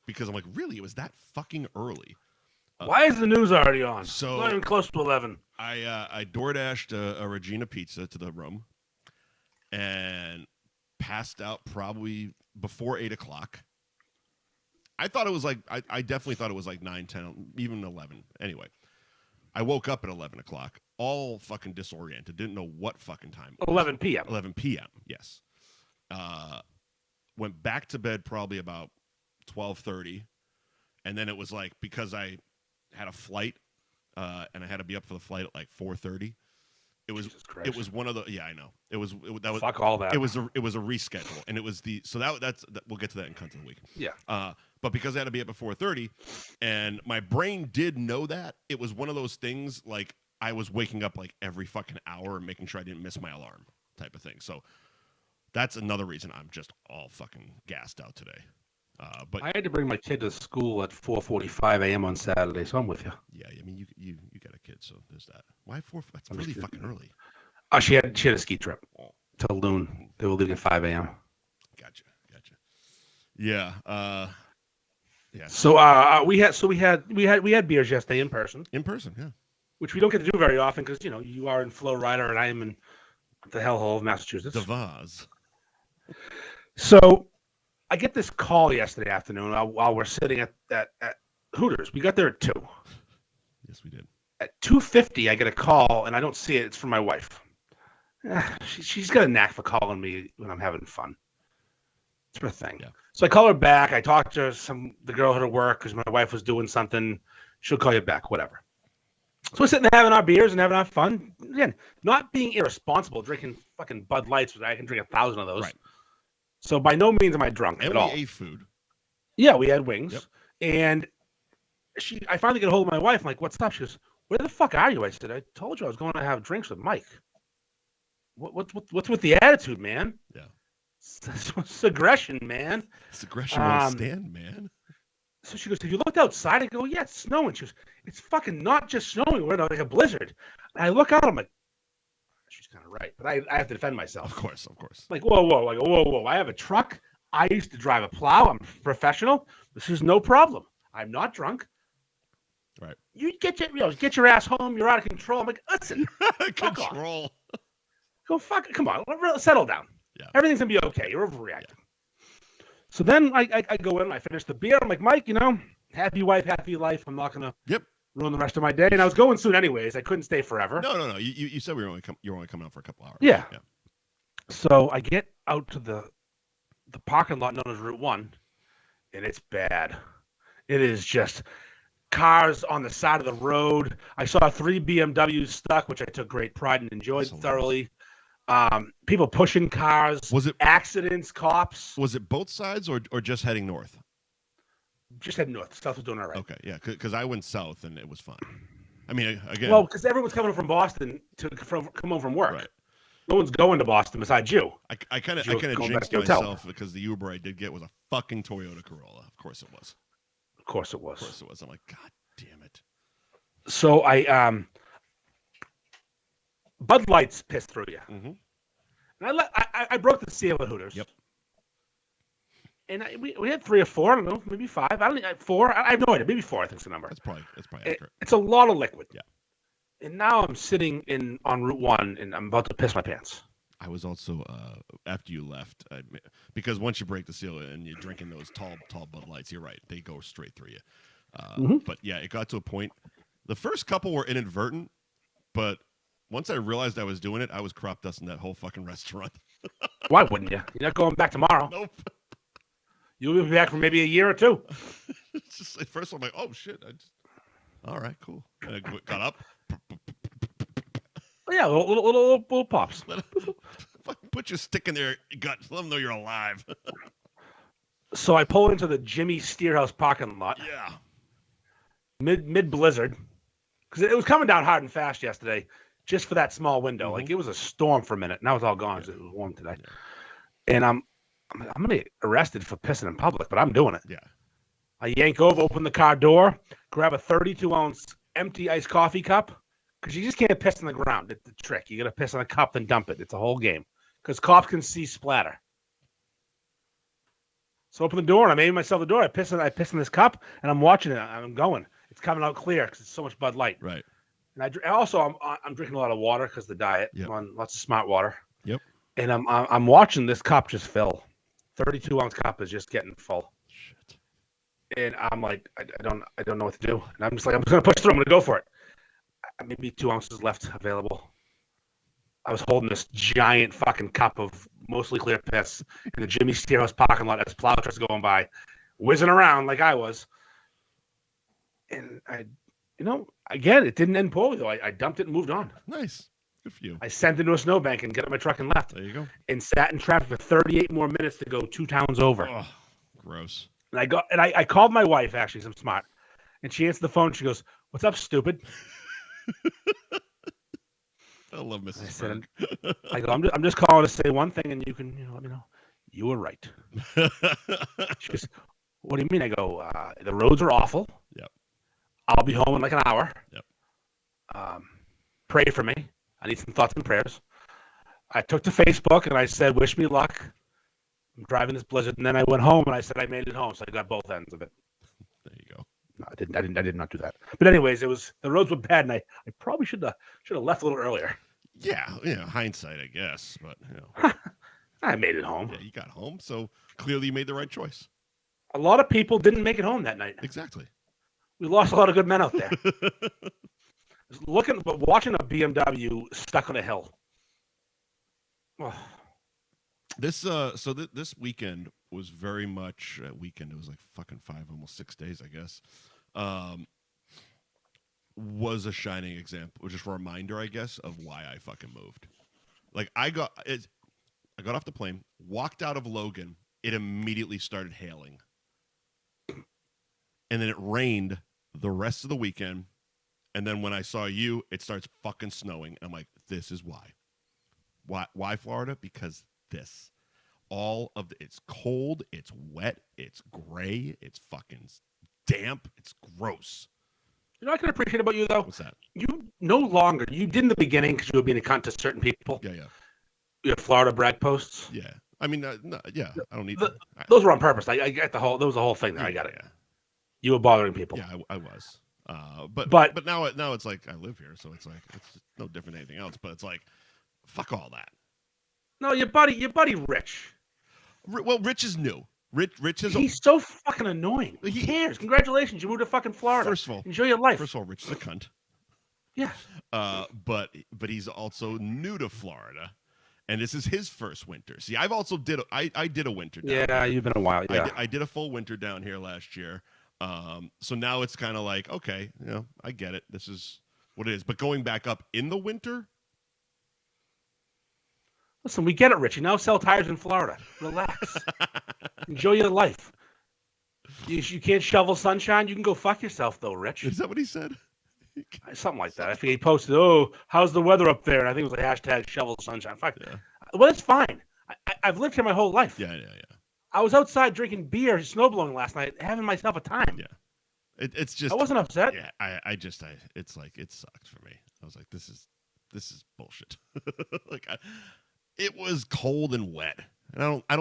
Because I'm like, really? It was that fucking early? Why is the news already on? So not even close to 11. I DoorDashed a Regina pizza to the room and passed out probably before 8 o'clock. I thought it was like, I definitely thought it was like 9, 10, even 11. Anyway, I woke up at 11 o'clock, all fucking disoriented. Didn't know what fucking time it was. 11 p.m. 11 p.m., yes. Went back to bed probably about 12:30. And then it was like, because I had a flight, and I had to be up for the flight at like 4:30. It was one of the I know it was fuck all that. It was a reschedule, and it was that's we'll get to that in Cunt of the Week. Yeah. But because I had to be up at 4:30, and my brain did know that, it was one of those things like I was waking up like every fucking hour and making sure I didn't miss my alarm type of thing. So that's another reason I'm just all fucking gassed out today. But I had to bring my kid to school at 4:45 a.m. on Saturday, so I'm with you. Yeah, I mean you got a kid, so there's that. Why 4? That's really fucking early. Oh, she had a ski trip to Loon. They were leaving at 5 a.m. Gotcha. Yeah. Yeah. So we had beers yesterday in person. In person, yeah. Which we don't get to do very often because you are in Flow Rider and I am in the hellhole of Massachusetts. The Vaz. So I get this call yesterday afternoon while we're sitting at Hooters. We got there at 2. Yes, we did. At 2:50, I get a call, and I don't see it. It's from my wife. She's got a knack for calling me when I'm having fun. It's her thing. Yeah. So I call her back. I talk to the girl at her work because my wife was doing something. She'll call you back, whatever. So we're sitting there having our beers and having our fun. Again, not being irresponsible, drinking fucking Bud Lights, but I can drink 1,000 of those. Right. So by no means am I drunk at all. We ate food. Yeah, we had wings. Yep. And I finally get a hold of my wife. I'm like, what's up? She goes, where the fuck are you? I said, I told you I was going to have drinks with Mike. What's with the attitude, man? Yeah. It's aggression, man. It's aggression won't stand, man. So she goes, have you looked outside? I go, yeah, it's snowing. She goes, it's fucking not just snowing. We're in like a blizzard. And I look out, I'm like, she's kind of right. But I have to defend myself. Of course. Like, whoa. I have a truck. I used to drive a plow. I'm professional. This is no problem. I'm not drunk. Right. You get your ass home. You're out of control. I'm like, listen. Control. Go fuck. Come on. Settle down. Yeah. Everything's going to be okay. You're overreacting. Yeah. So then I go in. I finish the beer. I'm like, Mike, happy wife, happy life. I'm not going to ruin the rest of my day. And I was going soon anyways. I couldn't stay forever. No. You said you're only coming out for a couple hours. Yeah. So I get out to the parking lot known as Route 1, and it's bad. It is just cars on the side of the road. I saw 3 BMWs stuck, which I took great pride and enjoyed thoroughly. People pushing cars. Was it accidents? Cops? Was it both sides or just heading north? Just heading north. South was doing all right. Okay, yeah, because I went south and it was fine. I mean, again. Well, because everyone's coming from Boston to come home from work. Right. No one's going to Boston besides you. I kind of jinxed myself because the Uber I did get was a fucking Toyota Corolla. Of course it was. Of course it was. I'm like, God damn it. So Bud Lights pissed through you. Mm-hmm. And I broke the seal at Hooters. Yep. And we had 3 or 4. I don't know, maybe 5. I don't know, 4. I have no idea. Maybe 4. I think's the number. That's probably accurate. It's a lot of liquid. Yeah. And now I'm sitting on Route 1 and I'm about to piss my pants. I was also after you left because once you break the seal and you're drinking those tall Bud Lights, you're right. They go straight through you. But yeah, it got to a point. The first couple were inadvertent, but once I realized I was doing it, I was crop dusting that whole fucking restaurant. Why wouldn't you? You're not going back tomorrow. Nope. You'll be back for maybe a year or 2. It's just at first I'm like, oh shit. All right, cool. And I got up. Yeah, little pops. Put your stick in their gut. Let them know you're alive. So I pull into the Jimmy Steerhouse parking lot. Yeah. Mid blizzard, because it was coming down hard and fast yesterday, just for that small window. Like it was a storm for a minute. Now it's all gone because it was warm today. Yeah. And I'm gonna get arrested for pissing in public, but I'm doing it. Yeah. I yank over, open the car door, grab a 32-ounce empty iced coffee cup, because you just can't piss on the ground. It's the trick. You got to piss on a cup and dump it. It's a whole game, because cops can see splatter. So open the door, and I'm aiming myself the door. I piss in this cup, and I'm watching it. I'm going. It's coming out clear because it's so much Bud Light. Right. And I'm drinking a lot of water because the diet. Yep. I'm on lots of smart water. Yep. And I'm watching this cup just fill. 32-ounce cup is just getting full. Shit. And I'm like, I don't know what to do. And I'm just gonna push through. I'm gonna go for it. Maybe 2 ounces left available. I was holding this giant fucking cup of mostly clear piss in the Jimmy Steerhouse parking lot as plow trucks going by, whizzing around like I was. And I Again, it didn't end poorly, though. I dumped it and moved on. Nice. Good for you. I sent it to a snowbank and got in my truck and left. There you go. And sat in traffic for 38 more minutes to go 2 towns over. Oh, gross. And I called my wife, actually, 'cause I'm smart. And she answered the phone. She goes, "What's up, stupid?" I love Mrs. Ferg. I go, I'm just calling to say one thing, and you can let me know. You were right. She goes, "What do you mean?" I go, "The roads are awful. Yep. I'll be home in like an hour. Yep. Pray for me. I need some thoughts and prayers." I took to Facebook and I said, "Wish me luck. I'm driving this blizzard." And then I went home and I said I made it home, so I got both ends of it. There you go. No, I did not do that. But anyways, the roads were bad, and I probably should have left a little earlier. Yeah, hindsight, I guess, but I made it home. Yeah, you got home, so clearly you made the right choice. A lot of people didn't make it home that night. Exactly. We lost a lot of good men out there. Watching a BMW stuck on a hill. Oh. This weekend was very much a weekend. It was like fucking 5, almost 6 days, I guess. Was a shining example, just a reminder, I guess, of why I fucking moved. Like I got off the plane, walked out of Logan, it immediately started hailing, and then it rained the rest of the weekend. And then when I saw you, it starts fucking snowing. I'm like, this is why. Why Florida? Because it's cold, it's wet, it's gray, it's fucking damp, it's gross. I can appreciate about you, though. What's that? You did in the beginning because you were being a cunt to certain people. Yeah. Your Florida brag posts. Yeah. I mean, no, yeah, I don't need those were on purpose. I get there was a whole thing there. I got it. Yeah. You were bothering people. Yeah, I was. But now it's like I live here, so it's like it's no different than anything else. But it's like, fuck all that. No, your buddy Rich. Well, Rich is new. Rich is. He's so fucking annoying. Who cares? Congratulations, you moved to fucking Florida. First of all, enjoy your life. First of all, Rich is a cunt. Yeah. But he's also new to Florida, and this is his first winter. See, I've also did a winter down here. You've been a while. Yeah, I did a full winter down here last year. So now it's kind of like, okay, I get it. This is what it is. But going back up in the winter. Listen, we get it, Rich. You now sell tires in Florida. Relax. Enjoy your life. You can't shovel sunshine. You can go fuck yourself, though, Rich. Is that what he said? Something like that. I think he posted, "Oh, how's the weather up there?" And I think it was like hashtag shovel sunshine. Fuck. Yeah. Well, it's fine. I've lived here my whole life. Yeah. I was outside drinking beer, snowblowing last night, having myself a time. Yeah. It's just. I wasn't upset. Yeah. It's like it sucked for me. I was like, this is bullshit. Like, it was cold and wet, and I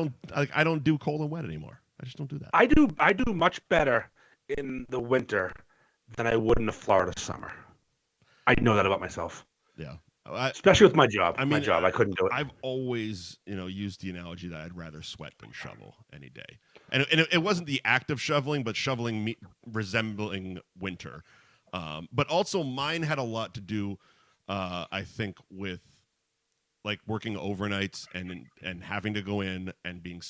don't do cold and wet anymore. I just don't do that. I do much better in the winter than I would in the Florida summer. I know that about myself. Yeah. Especially with my job. I couldn't do it. I've always, used the analogy that I'd rather sweat than shovel any day. And it wasn't the act of shoveling, but shoveling resembling winter. But also mine had a lot to do, I think, with like working overnights and having to go in and being,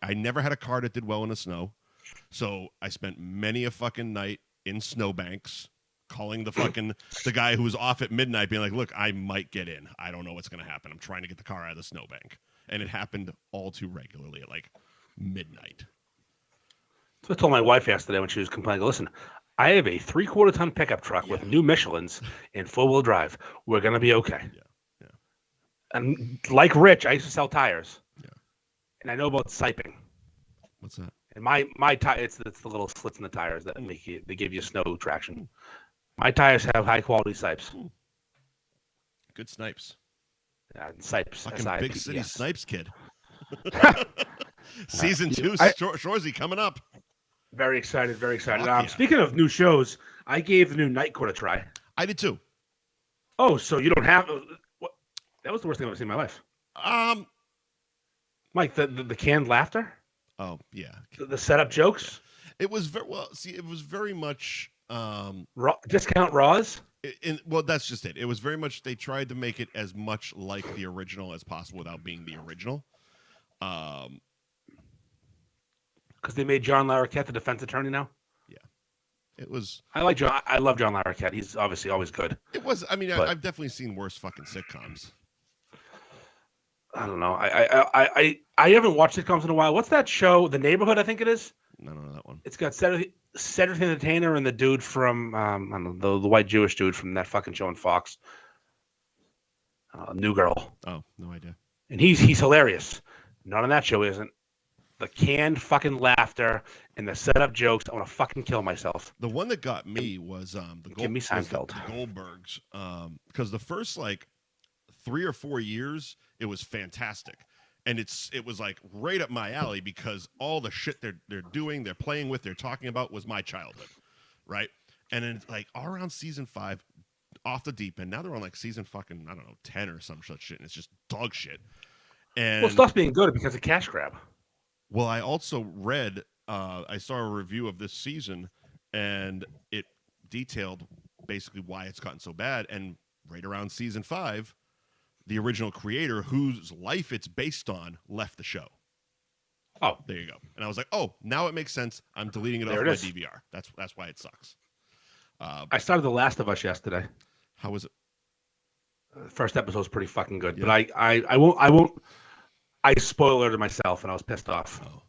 I never had a car that did well in the snow. So I spent many a fucking night in snowbanks calling the guy who was off at midnight being like, look, I might get in. I don't know what's going to happen. I'm trying to get the car out of the snowbank. And it happened all too regularly at like midnight. So I told my wife yesterday when she was complaining, listen, I have a 3/4 ton pickup truck with new Michelins in 4-wheel drive. We're going to be okay. Yeah. And like Rich, I used to sell tires. Yeah. And I know about siping. What's that? And my tire, it's the little slits in the tires that they give you snow traction. My tires have high quality sipes. Good snipes. Sipes. Fucking big city snipes kid. Season 2, Shorzy coming up. Very excited. Speaking of new shows, I gave the new Night Court a try. I did too. Oh, so you don't have... What? That was the worst thing I've ever seen in my life. Mike, the canned laughter? Oh, yeah. The setup jokes? It was it was very much... discount Raws? Well, that's just it. It was very much, they tried to make it as much like the original as possible without being the original. Because they made John Larroquette the defense attorney now? Yeah. It was. I like John. I love John Larroquette. He's obviously always good. It was. I mean, I've definitely seen worse fucking sitcoms. I don't know. I haven't watched sitcoms in a while. What's that show? The Neighborhood, I think it is. I don't know that one. It's got Cedric the Entertainer and the dude from I don't know, the white Jewish dude from that fucking show on Fox. New Girl. Oh, no idea. And he's hilarious. Not on that show, isn't. The canned fucking laughter and the setup jokes. I want to fucking kill myself. The one that got me was the Goldbergs. Because the first 3 or 4 years, it was fantastic. And it was like right up my alley because all the shit they're doing, they're playing with, they're talking about was my childhood. Right? And then all around season 5, off the deep end. Now they're on season fucking, I don't know, 10 or some such shit. And it's just dog shit. And stuff's being good because of cash grab. Well, I also read, I saw a review of this season, and it detailed basically why it's gotten so bad. And right around season 5, the original creator, whose life it's based on, left the show. Oh, there you go. And I was like, oh, now it makes sense. I'm deleting it off my DVR. That's why it sucks. I started The Last of Us yesterday. How was it? The first episode was pretty fucking good, yeah. But I won't. I spoiled to myself, and I was pissed off. Oh.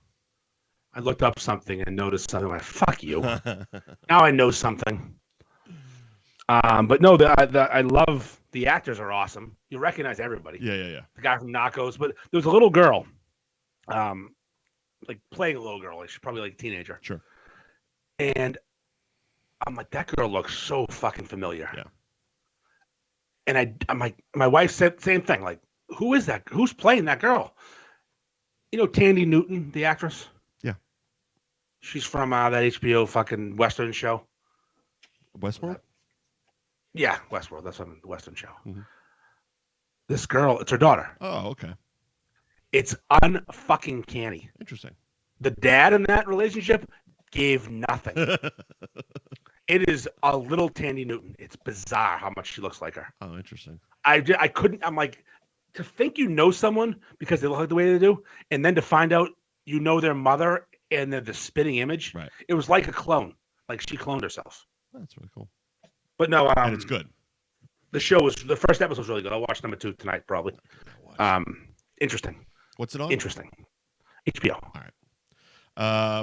I looked up something and noticed something. I'm like, fuck you. Now I know something. But no, I love the actors are awesome. You recognize everybody. Yeah. The guy from Narcos, but there was a little girl, playing a little girl. She's probably a teenager. Sure. And I'm like, that girl looks so fucking familiar. Yeah. And I'm like, my wife said the same thing. Like, who is that? Who's playing that girl? You know, Tandy Newton, the actress? Yeah. She's from that HBO fucking Western show. Westworld? Yeah, Westworld. That's the Western show. Mm-hmm. This girl, it's her daughter. Oh, okay. It's unfucking canny. Interesting. The dad in that relationship gave nothing. It is a little Tandy Newton. It's bizarre how much she looks like her. Oh, interesting. I couldn't. I'm like, to think you know someone because they look like the way they do, and then to find out you know their mother and they're the spitting image. Right. It was like a clone. Like she cloned herself. That's really cool. But no, and it's good. The first episode was really good. I'll watch number 2 tonight, probably. Interesting. What's it on? Interesting. HBO. All right.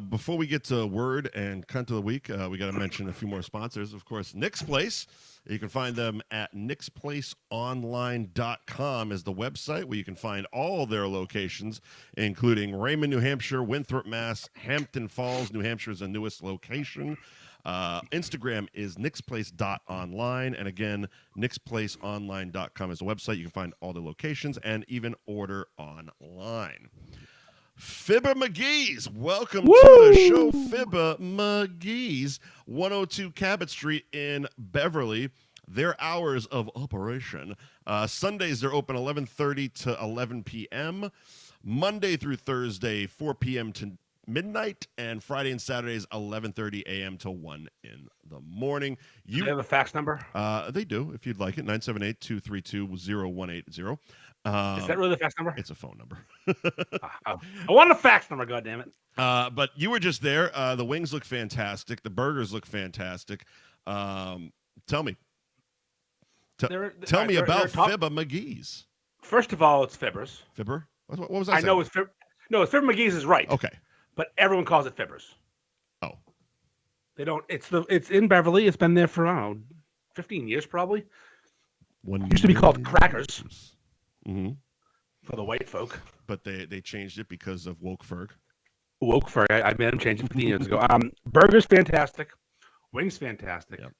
Before we get to Word and Cunt of the Week, we got to mention a few more sponsors. Of course, Nick's Place. You can find them at nicksplaceonline.com is the website where you can find all their locations, including Raymond, New Hampshire, Winthrop, Mass, Hampton Falls, New Hampshire is the newest location. Instagram is nicksplace.online. And again, nicksplaceonline.com is the website. You can find all the locations and even order online. Fibber McGee's, welcome to the show. Fibber McGee's, 102 Cabot Street in Beverly. Their hours of operation: Sundays they're open 11:30 to 11 p.m. Monday through Thursday 4 p.m. to midnight, and Friday and Saturdays 11:30 a.m. to 1 in the morning. Do they have a fax number? They do, if you'd like it. 978-232-0180. Is that really the fax number? It's a phone number. I want a fax number, goddammit. But you were just there. The wings look fantastic. The burgers look fantastic. Tell me. Tell me about Fibber McGee's. First of all, it's Fibbers. Fibber? What was I saying? I know it's Fibber. No, it's Fibber McGee's is right. Okay. But everyone calls it Fibbers. Oh. They don't. It's in Beverly. It's been there for, I don't know, 15 years probably. It used to be called Crackers. Mm-hmm. For the white folk. But they changed it because of Woke Ferg. Woke Ferg. I made him change it 15 years ago. Burgers fantastic. Wings fantastic. Yep.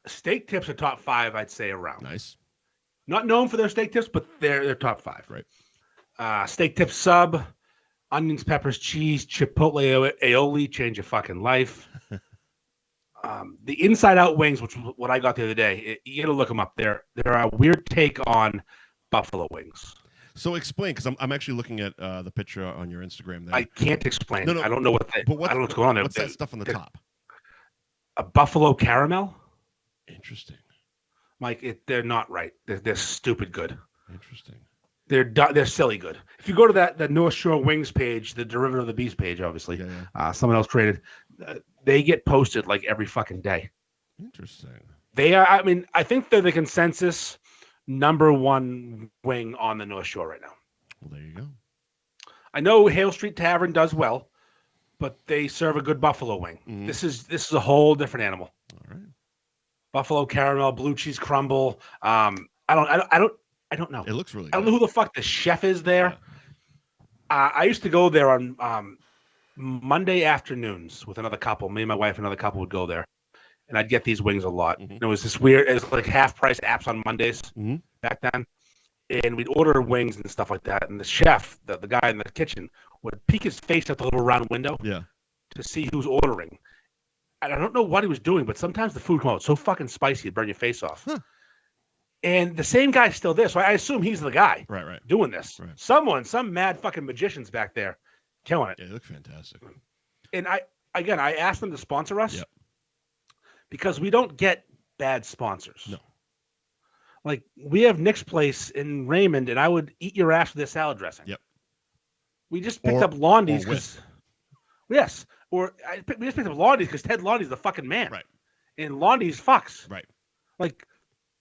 Steak tips are top 5, I'd say, around. Nice. Not known for their steak tips, but they're top 5. Right. Steak tip sub, onions, peppers, cheese, chipotle aioli, change your fucking life. The inside out wings, which was what I got the other day, you got to look them up. They're a weird take on buffalo wings. So explain, because I'm actually looking at the picture on your Instagram there. I can't explain. No, I don't know I don't know what's going on there. What's that stuff on the top? A buffalo caramel. Interesting. Mike, they're not right. They're stupid good. Interesting. They're silly good. If you go to that North Shore Wings page, the Derivative of the Beast page, obviously, someone else created. They get posted like every fucking day. Interesting. They are. I mean, I think they're the consensus number one wing on the North Shore right now. Well, there you go. I know Hale Street Tavern does well, but they serve a good buffalo wing. Mm-hmm. This is a whole different animal. All right. Buffalo caramel, blue cheese crumble. I don't know. It looks really good. I don't know who the fuck the chef is there. Yeah. I used to go there on Monday afternoons with another couple. Me and my wife and another couple would go there, and I'd get these wings a lot. Mm-hmm. And it was this weird. It was like half price apps on Mondays back then, and we'd order wings and stuff like that. And the chef, the guy in the kitchen, would peek his face at the little round window to see who's ordering. And I don't know what he was doing, but sometimes the food came out so fucking spicy it'd burn your face off. Huh. And the same guy's still there, so I assume he's the guy doing this. Right. Some mad fucking magician's back there killing it. Yeah, they look fantastic. And I asked them to sponsor us because we don't get bad sponsors. No. Like, we have Nick's Place in Raymond, and I would eat your ass with their salad dressing. Yep. We just picked up Londy's because... Yes. We just picked up Londy's because Ted Londy's the fucking man. Right. And Londy's fucks. Right. Like,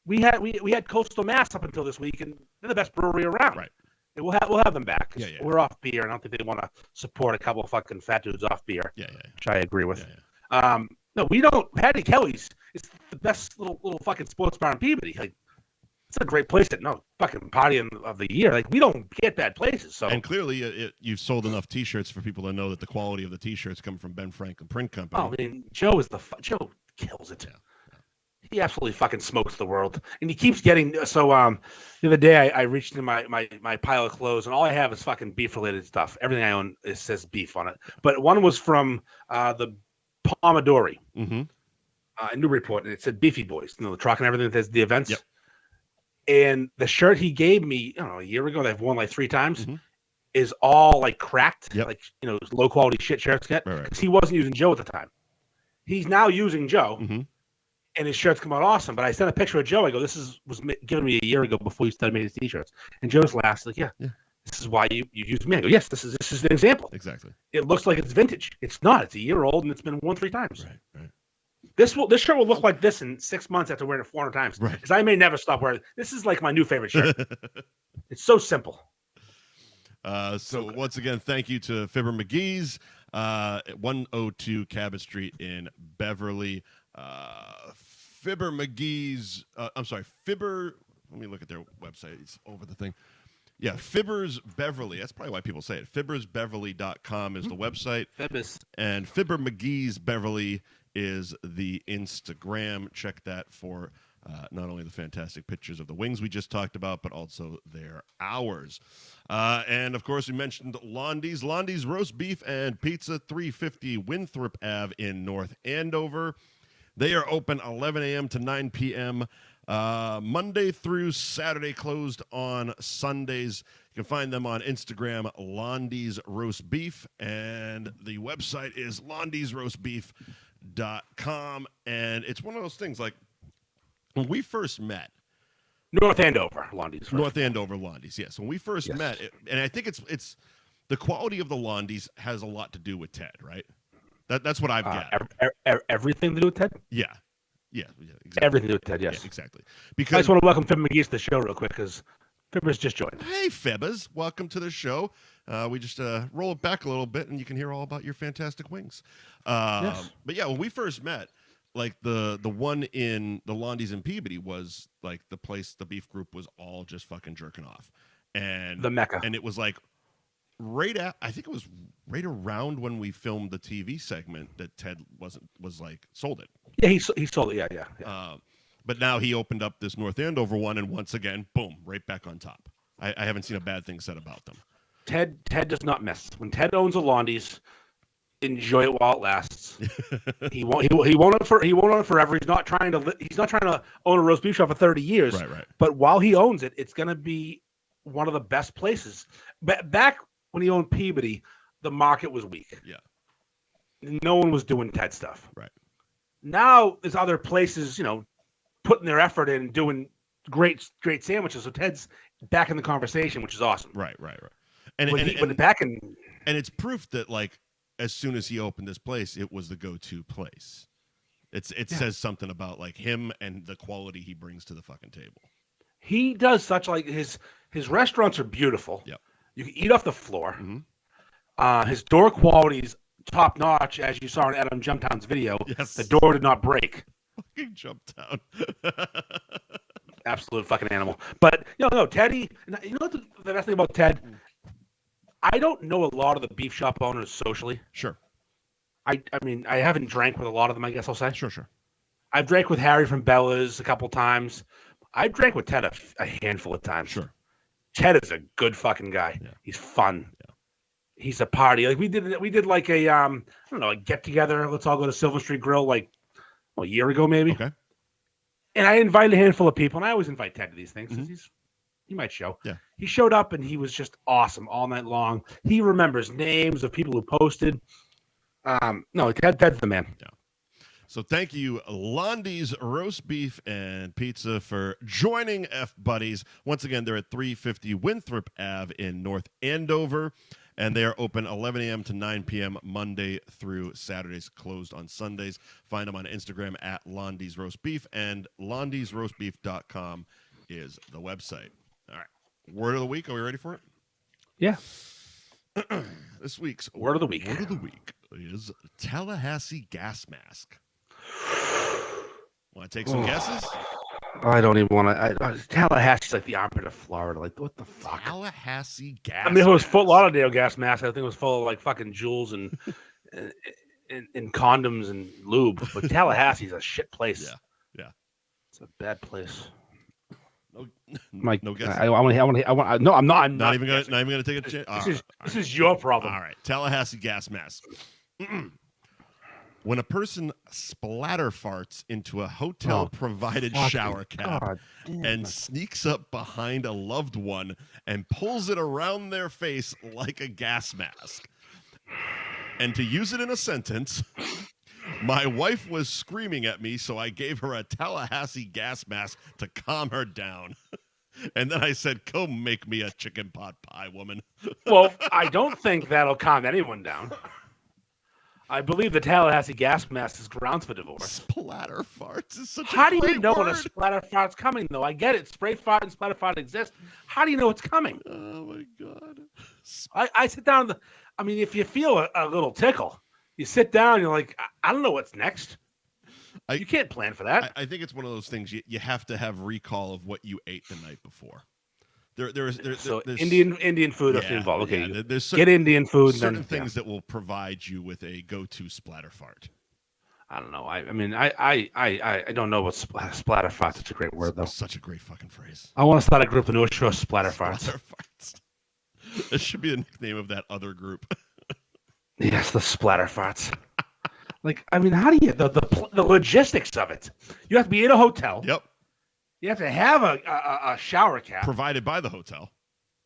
we had Coastal Mass up until this week, and they're the best brewery around. Right. And we'll have them back. Yeah. We're off beer, and I don't think they want to support a couple of fucking fat dudes off beer. Yeah. Which I agree with. Yeah. No, we don't. Patty Kelly's is the best little fucking sports bar in Peabody. Like, it's a great place fucking party of the year. Like, we don't get bad places. So, and clearly, you've sold enough T-shirts for people to know that the quality of the T-shirts come from Ben Franklin Print Company. Oh, I mean, Joe Joe kills it. Yeah. He absolutely fucking smokes the world, and he keeps getting. So, the other day I reached into my pile of clothes, and all I have is fucking beef related stuff. Everything I own says beef on it. But one was from the Pomodori in Newburyport, and it said Beefy Boys. You know, the truck and everything. There's the events. Yep. And the shirt he gave me, a year ago, that I've worn like 3 times, is all like cracked, like low quality shit shirts get. Because he wasn't using Joe at the time. He's now using Joe, and his shirts come out awesome. But I sent a picture of Joe. I go, was given me a year ago before he started making his t-shirts. And Joe's laughs like, yeah. This is why you used me. I go, yes, this is an example. Exactly. It looks like it's vintage. It's not. It's a year old, and it's been worn 3 times. Right. This shirt will look like this in 6 months after wearing it 400 times. Right. Because I may never stop wearing it. This is like my new favorite shirt. It's so simple. So once again, thank you to Fibber McGee's at 102 Cabot Street in Beverly. Fibber McGee's, Fibber, let me look at their website. It's over the thing. Yeah, Fibbers Beverly. That's probably why people say it. FibbersBeverly.com is the website. Fibbers. And Fibber McGee's Beverly is the Instagram. Check that for not only the fantastic pictures of the wings we just talked about, but also their hours. And, of course, we mentioned Londy's. Londy's Roast Beef and Pizza, 350 Winthrop Ave in North Andover. They are open 11 a.m. to 9 p.m. Monday through Saturday, closed on Sundays. You can find them on Instagram, Londy's Roast Beef, and the website is londysroastbeef.com. And it's one of those things, like, when we first met, North Andover Londy's. North Andover Londy's, yes. When we first met, and I think it's the quality of the Londy's has a lot to do with Ted, right? That's what I've got. Everything to do with Ted? Yeah, exactly. Everything to do with Ted, yes. Yeah, exactly. Because I just want to welcome Fibber McGee to the show real quick because Fibbers just joined. Hey, Fibbers. Welcome to the show. We just roll it back a little bit, and you can hear all about your fantastic wings. Yes. But, yeah, when we first met, like the one in the Londy's in Peabody was like the place the beef group was all just fucking jerking off. And the Mecca. And it was like I think it was right around when we filmed the TV segment that Ted was like sold it. Yeah, he sold it. Yeah. But now he opened up this North Andover one, and once again, boom, right back on top. I haven't seen a bad thing said about them. Ted does not miss. When Ted owns a Londy's, enjoy it while it lasts. He won't own it forever. He's not trying to own a roast beef shop for 30 years. Right. But while he owns it, it's going to be one of the best places. Back when he owned Peabody, the market was weak. Yeah. No one was doing Ted stuff. Right. Now there's other places, putting their effort in, doing great sandwiches. So Ted's back in the conversation, which is awesome. Right. And it's proof that, like, as soon as he opened this place, it was the go-to place. It says something about like him and the quality he brings to the fucking table. He does such like his restaurants are beautiful. Yep. You can eat off the floor. His door quality is top notch, as you saw in Adam Jumptown's video. Yes. The door did not break. Fucking Jumptown. Absolute fucking animal. But no, Teddy. You know what the best thing about Ted? I don't know a lot of the beef shop owners socially. Sure. I mean, I haven't drank with a lot of them, I guess I'll say. Sure. I've drank with Harry from Bella's a couple times. I've drank with Ted a handful of times. Sure. Ted is a good fucking guy. Yeah. He's fun. Yeah. He's a party. Like we did like a I don't know, a get together. Let's all go to Silver Street Grill like a year ago maybe. Okay. And I invited a handful of people, and I always invite Ted to these things because he might show. Yeah. He showed up and he was just awesome all night long. He remembers names of people who posted. No, Ted's the man. Yeah. So thank you, Londy's Roast Beef and Pizza, for joining F Buddies. Once again, they're at 350 Winthrop Ave in North Andover, and they are open 11 a.m. to 9 p.m. Monday through Saturdays, closed on Sundays. Find them on Instagram at Londy's Roast Beef, and londysroastbeef.com is the website. All right. Word of the week. Are we ready for it? Yeah. This week's Word of the week is Tallahassee gas mask. Want to take some guesses? I don't even want to. Tallahassee's like the armpit of Florida. Like, what the fuck? Tallahassee gas. I mean, if it was Fort Lauderdale gas mask, I think it was full of like fucking jewels and condoms and lube. But Tallahassee's a shit place. Yeah. It's a bad place. No guesses. No, I'm not. I'm not even gonna take a chance. This is your problem. All right, Tallahassee gas mask. When a person splatter farts into a hotel-provided shower cap and sneaks up behind a loved one and pulls it around their face like a gas mask. And to use it in a sentence, my wife was screaming at me, so I gave her a Tallahassee gas mask to calm her down. And then I said, "Go make me a chicken pot pie, woman." Well, I don't think that'll calm anyone down. I believe the Tallahassee gas mask is grounds for divorce. Splatter farts is such a How do great you know word. when a splatter fart's coming, though? I get it. Spray fart and splatter fart exist. How do you know it's coming? Oh, my God. I sit down. If you feel a little tickle, you sit down, you're like, I don't know what's next. You can't plan for that. I think it's one of those things you have to have recall of what you ate the night before. There's Indian food is involved. Okay, there's get Indian food. Certain things that will provide you with a go-to splatter fart. I don't know. I don't know what splatter farts. It's a great word, though. Such a great fucking phrase. I want to start a group in North Shore, splatter farts. That should be the nickname of that other group. Yes, the splatter farts. How do you the logistics of it? You have to be in a hotel. Yep. You have to have a shower cap provided by the hotel.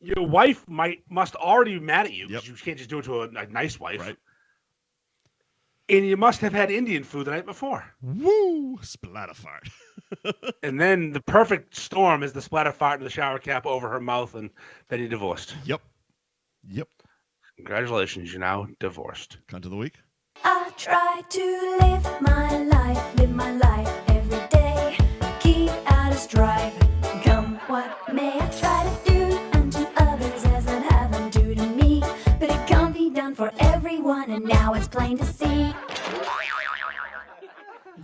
Your wife must already be mad at you because Yep. you can't just do it to a nice wife. Right. And you must have had Indian food the night before. Woo! Splatter fart. And then the perfect storm is the splatter fart and the shower cap over her mouth, and then you're divorced. Yep. Congratulations, you're now divorced. Cunt of the week. I try to live my life every day. Keep out of strife, come what may. I try to do unto others as I'd have them do to me. But it can't be done for everyone, and now it's plain to see.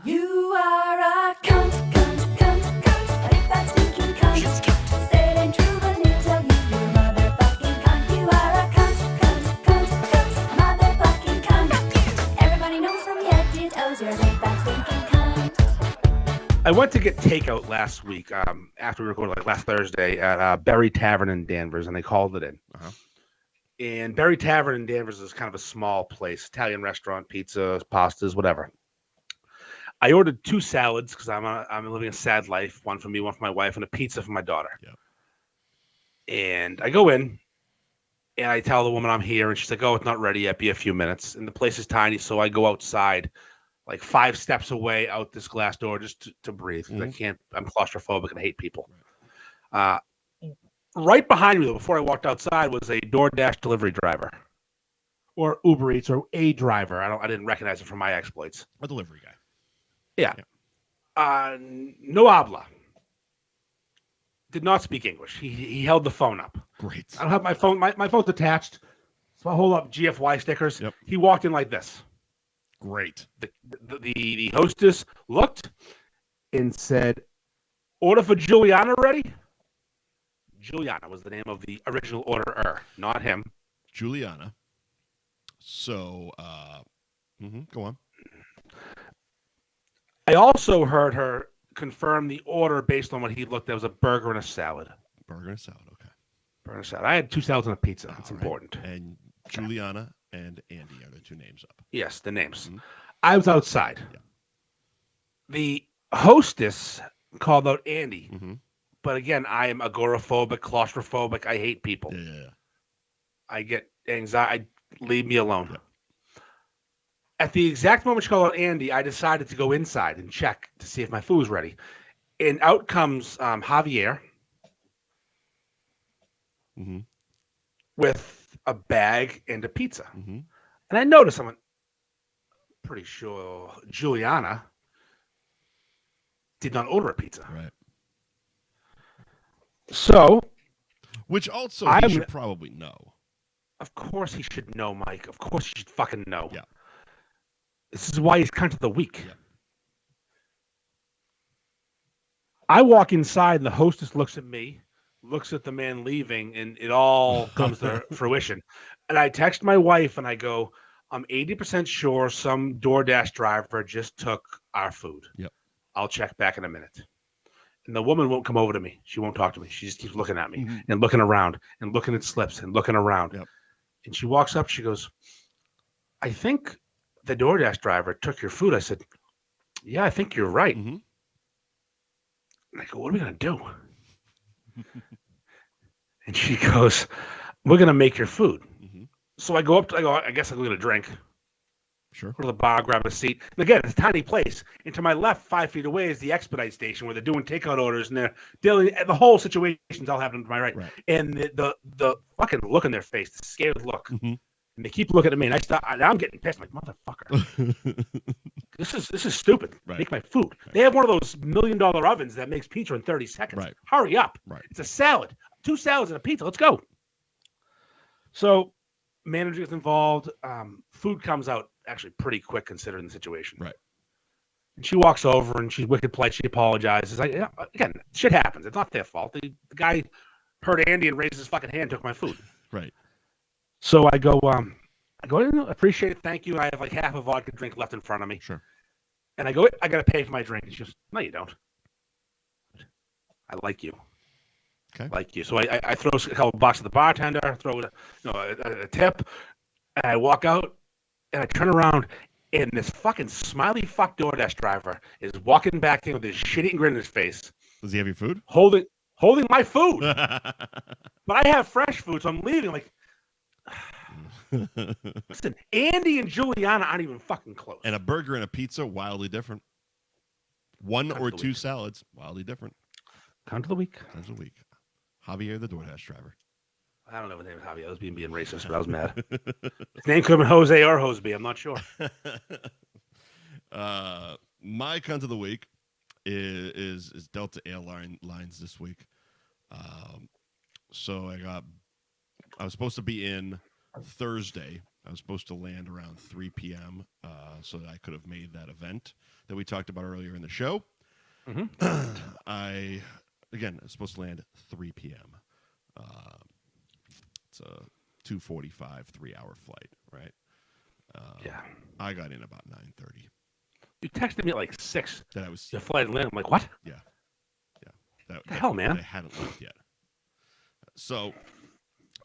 You are a cunt. But if that stinking cunt said it ain't true, let me tell you, you're a motherfucking cunt. You are a cunt, motherfucking cunt. Everybody knows from your head to your toes, you're a big fat stinking cunt. I went to get takeout last week after we recorded, last Thursday, at Berry Tavern in Danvers, and they called it in. Uh-huh. And Berry Tavern in Danvers is kind of a small place, Italian restaurant, pizza, pastas, whatever. I ordered 2 salads because I'm living a sad life, one for me, one for my wife, and a pizza for my daughter. Yep. And I go in, and I tell the woman I'm here, and she's like, "Oh, it's not ready yet. Be a few minutes." And the place is tiny, so I go outside, like 5 steps away out this glass door just to breathe. Mm-hmm. I'm claustrophobic and I hate people. Right behind me, though, before I walked outside, was a DoorDash delivery driver or Uber Eats or a driver. I didn't recognize it from my exploits. A delivery guy. Yeah. No habla. Did not speak English. He held the phone up. Great. I don't have my phone. My phone's attached. So I hold up GFY stickers. Yep. He walked in like this. Great. The hostess looked and said, "Order for Juliana ready?" Juliana was the name of the original orderer, not him. Juliana. So, go on. I also heard her confirm the order based on what he looked at. Was a burger and a salad. Burger and salad, okay. Burger and salad. I had 2 salads and a pizza. That's All right. important. And Juliana and Andy are the 2 names up. Yes, the names. Mhm. I was outside. Yeah. The hostess called out Andy. Mm-hmm. But again, I am agoraphobic, claustrophobic. I hate people. Yeah. I get anxiety. Leave me alone. Yep. At the exact moment she called out Andy, I decided to go inside and check to see if my food was ready. And out comes Javier Mm-hmm. with a bag and a pizza. Mm-hmm. And I noticed, I'm pretty sure Juliana did not order a pizza. Right. So, Which also I'm- he should probably know. of course he should know, Mike. Of course he should fucking know. Yeah. This is why he's cunt of the week. Yeah. I walk inside and the hostess looks at me, looks at the man leaving, and it all comes to fruition. And I text my wife and I go, I'm 80% sure some DoorDash driver just took our food. Yep. I'll check back in a minute. And the woman won't come over to me. She won't talk to me. She just keeps looking at me and looking around and looking at slips and looking around. Yep. And she walks up. She goes, I think the DoorDash driver took your food. I said, yeah, I think you're right. Mm-hmm. And I go, what are we going to do? And she goes, we're going to make your food. Mm-hmm. So I go up, I guess I'll go get a drink. Sure. Go to the bar, grab a seat. And again, it's a tiny place. And to my left, 5 feet away, is the expedite station where they're doing takeout orders and they're dealing. The whole situation's all happening to my right. And the fucking look in their face, the scared look. Mm-hmm. And they keep looking at me, and I'm getting pissed. I'm like, motherfucker, this is stupid. Right. Make my food. Right. They have one of those $1 million ovens that makes pizza in 30 seconds. Right. Hurry up. Right. It's a salad. 2 salads and a pizza. Let's go. So manager gets involved. Food comes out actually pretty quick considering the situation. Right. And she walks over and she's wicked polite. She apologizes. Again, shit happens. It's not their fault. The guy heard Andy and raised his fucking hand and took my food. Right. So I go, appreciate it, thank you. I have like half a vodka drink left in front of me. Sure. And I go, I got to pay for my drink. And she goes, no, you don't. I like you. Okay. Like you. So I throw a couple bucks at the bartender, throw a tip, and I walk out, and I turn around, and this fucking smiley fuck DoorDash driver is walking back in with this shit-eating grin in his face. Does he have your food? Holding my food. But I have fresh food, so I'm leaving like, listen, Andy and Juliana aren't even fucking close. And a burger and a pizza, wildly different. 1 or 2 week. salads, wildly different. Count of the week. Times a week. Javier, the DoorDash driver. I don't know his name is Javier. I was being racist, but I was mad. His name could have been Jose or Hoseby. I'm not sure. My cunt of the week is Delta Airlines this week. So I was supposed to be in Thursday. I was supposed to land around 3 p.m. So that I could have made that event that we talked about earlier in the show. Mm-hmm. I was supposed to land 3 p.m. It's a 2:45, 3-hour flight, right? Yeah. I got in about 9:30. You texted me at like 6. That I was. Your flight landed. I'm like, what? Yeah. What the hell, man? They hadn't left yet. So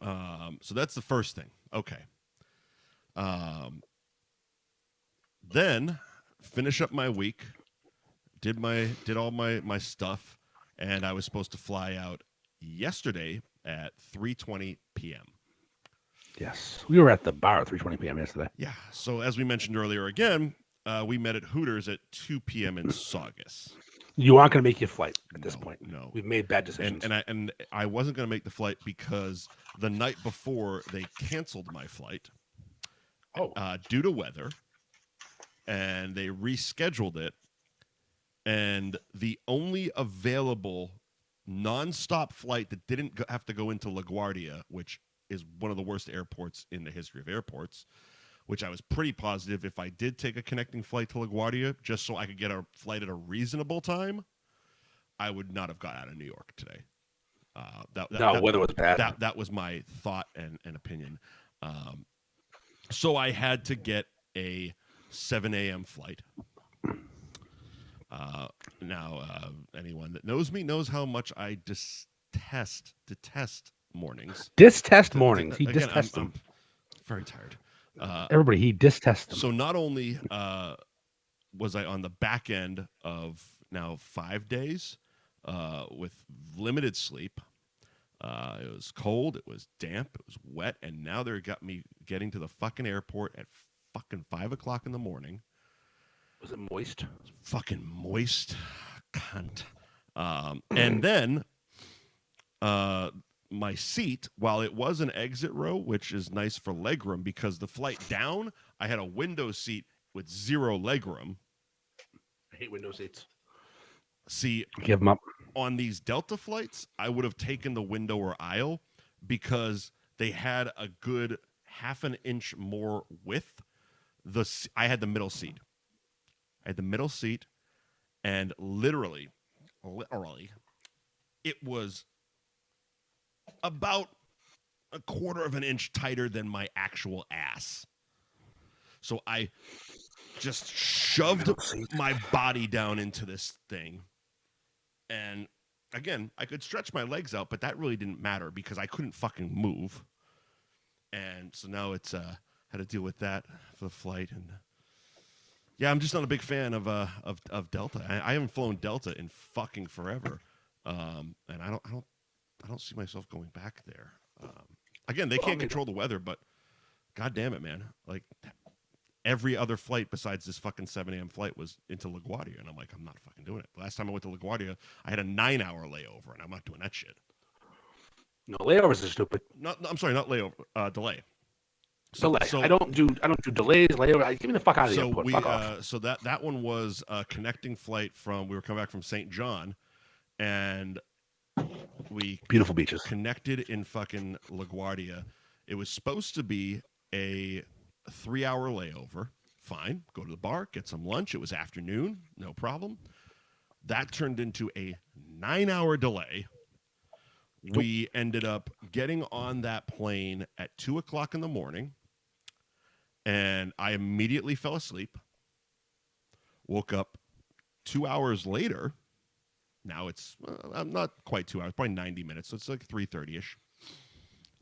that's the first thing. Okay. Then finish up my week. Did all my stuff, and I was supposed to fly out yesterday at 3:20 p.m. Yes. We were at the bar at 3:20 p.m. yesterday. Yeah. So as we mentioned earlier, again, we met at Hooters at 2 p.m. in Saugus. You aren't going to make your flight at this point. No. We've made bad decisions. And I wasn't going to make the flight because the night before they canceled my flight, due to weather, and they rescheduled it. And the only available nonstop flight that didn't have to go into LaGuardia, which is one of the worst airports in the history of airports, which I was pretty positive if I did take a connecting flight to LaGuardia just so I could get a flight at a reasonable time, I would not have got out of New York today. Weather was bad. That was my thought and opinion. So I had to get a 7 a.m. flight. Now, anyone that knows me knows how much I detest mornings. Distest mornings. He Again, distests I'm them. very tired. Everybody, he distests them. So not only was I on the back end of now 5 days with limited sleep, it was cold, it was damp, it was wet, and now they got me getting to the fucking airport at fucking 5 o'clock in the morning. Was it moist? Fucking moist cunt. And then my seat, while it was an exit row, which is nice for legroom, because the flight down, I had a window seat with 0 legroom. I hate window seats. See, give them up. On these Delta flights, I would have taken the window or aisle because they had a good half an inch more width. I had the middle seat. And literally, it was about a quarter of an inch tighter than my actual ass. So I just shoved my body down into this thing. And again, I could stretch my legs out, but that really didn't matter because I couldn't fucking move. And so now it's had to deal with that for the flight. And yeah, I'm just not a big fan of Delta. I haven't flown Delta in fucking forever, and I don't see myself going back there. Again, they can't control the weather, but god damn it, man! Like every other flight besides this fucking 7 a.m. flight was into LaGuardia, and I'm like, I'm not fucking doing it. The last time I went to LaGuardia, I had a 9-hour layover, and I'm not doing that shit. No, layovers are stupid. I'm sorry, not layover, delay. Delay. I don't do delays, layover. Give me the fuck out of the airport. Fuck off. So that one was a connecting flight we were coming back from St. John, and we beautiful beaches connected in fucking LaGuardia. It was supposed to be a 3-hour layover. Fine, go to the bar, get some lunch. It was afternoon, no problem. That turned into a 9-hour delay. We ended up getting on that plane at 2 o'clock in the morning, and I immediately fell asleep. Woke up 2 hours later. Now it's not quite 2 hours, probably 90 minutes. So it's like 3:30ish.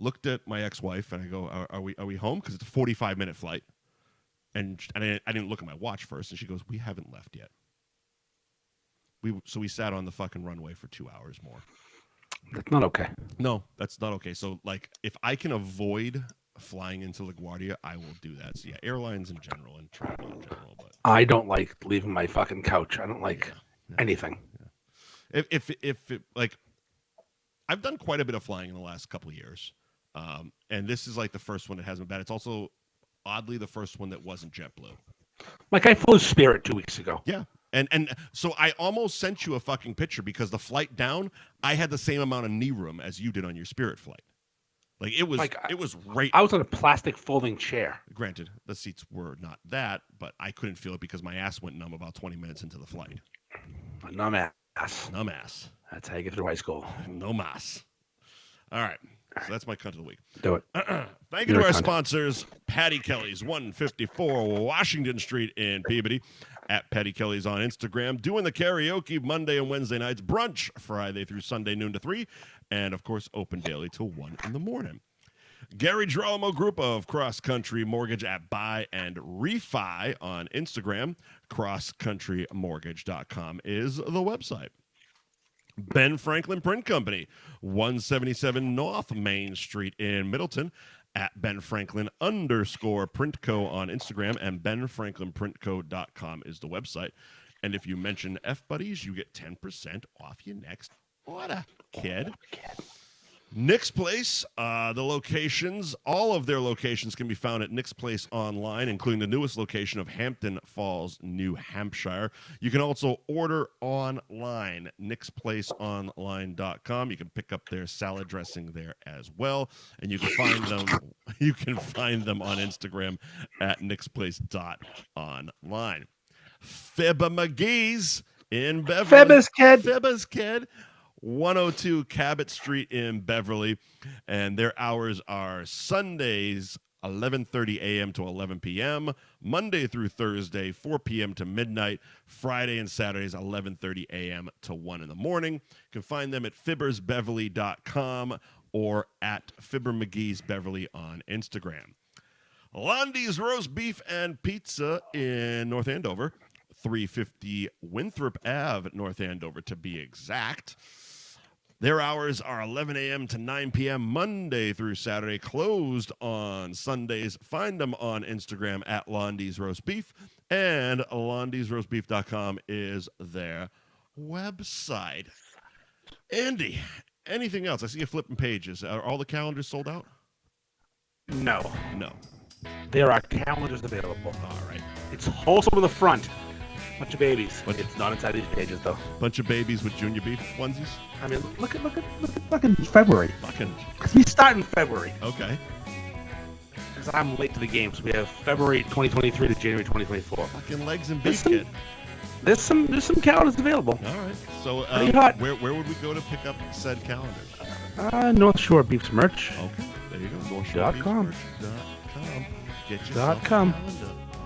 Looked at my ex-wife and I go, "Are we home?" Because it's a 45-minute flight. And I didn't look at my watch first, and she goes, "We haven't left yet." So we sat on the fucking runway for 2 hours more. That's not okay. No, that's not okay. So like, if I can avoid flying into LaGuardia, I will do that. So yeah, airlines in general and travel in general. But I don't like leaving my fucking couch. I don't like anything. Yeah. If it, like, I've done quite a bit of flying in the last couple of years, and this is like the first one that hasn't been bad. It's also oddly the first one that wasn't JetBlue. Like I flew Spirit 2 weeks ago. Yeah. And so I almost sent you a fucking picture because the flight down, I had the same amount of knee room as you did on your Spirit flight. Like it was right. I was on a plastic folding chair. Granted, the seats were not that, but I couldn't feel it because my ass went numb about 20 minutes into the flight. A numb ass. Numb ass. That's how you get through high school. No mas. All right. So that's my cunt of the week. Do it. Thank you to our sponsors, Patty Kelly's, 154 Washington Street in Peabody. At Patty Kelly's on Instagram. Doing the karaoke Monday and Wednesday nights. Brunch Friday through Sunday, noon to 3. And, of course, open daily till 1 in the morning. Gary Girolamo Group of Cross Country Mortgage at Buy and Refi on Instagram. CrossCountryMortgage.com is the website. Ben Franklin Print Company, 177 North Main Street in Middleton. At Ben Franklin _Printco on Instagram, and BenFranklinPrintco.com is the website. And if you mention F Buddies, you get 10% off your next order, kid. Nick's Place, the locations, all of their locations can be found at Nick's Place online, including the newest location of Hampton Falls, New Hampshire. You can also order online, nicksplaceonline.com. You can pick up their salad dressing there as well, and you can find them. You can find them on Instagram at nicksplace.online. Fibba McGee's in Beverly. Fibba's Kid. 102 Cabot Street in Beverly, and their hours are Sundays 11:30 a.m. to 11 p.m., Monday through Thursday 4 p.m. to midnight, Friday and Saturdays 11:30 a.m. to 1 in the morning. You can find them at fibbersbeverly.com or at Fibber McGee's Beverly on Instagram. Londy's Roast Beef and Pizza in North Andover, 350 Winthrop Ave, North Andover to be exact. Their hours are 11 a.m. to 9 p.m. Monday through Saturday, closed on Sundays. Find them on Instagram at Londy's Roast Beef, and londysroastbeef.com is their website. Andy, anything else? I see you flipping pages. Are all the calendars sold out? No. There are calendars available. All right. It's wholesome in the front. Bunch of babies. It's not inside these pages, though. Bunch of babies with junior beef onesies? I mean, look at fucking February. Because we start in February. Okay. Because I'm late to the game, so we have February 2023 to January 2024. Fucking legs and beef, kid. There's some calendars available. All right. So where would we go to pick up said calendars? North Shore Beef's merch. Okay. There you go. NorthShoreBeefsMerch.com. Get yourself a calendar. All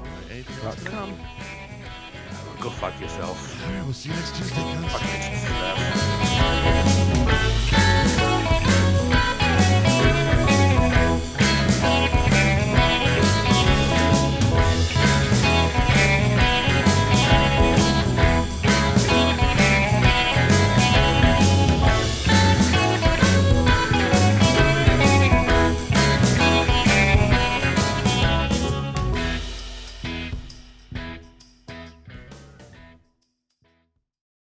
right. Anything else? .com. Go fuck yourself. All right. We'll see you next Tuesday, guys. Fuck yourself.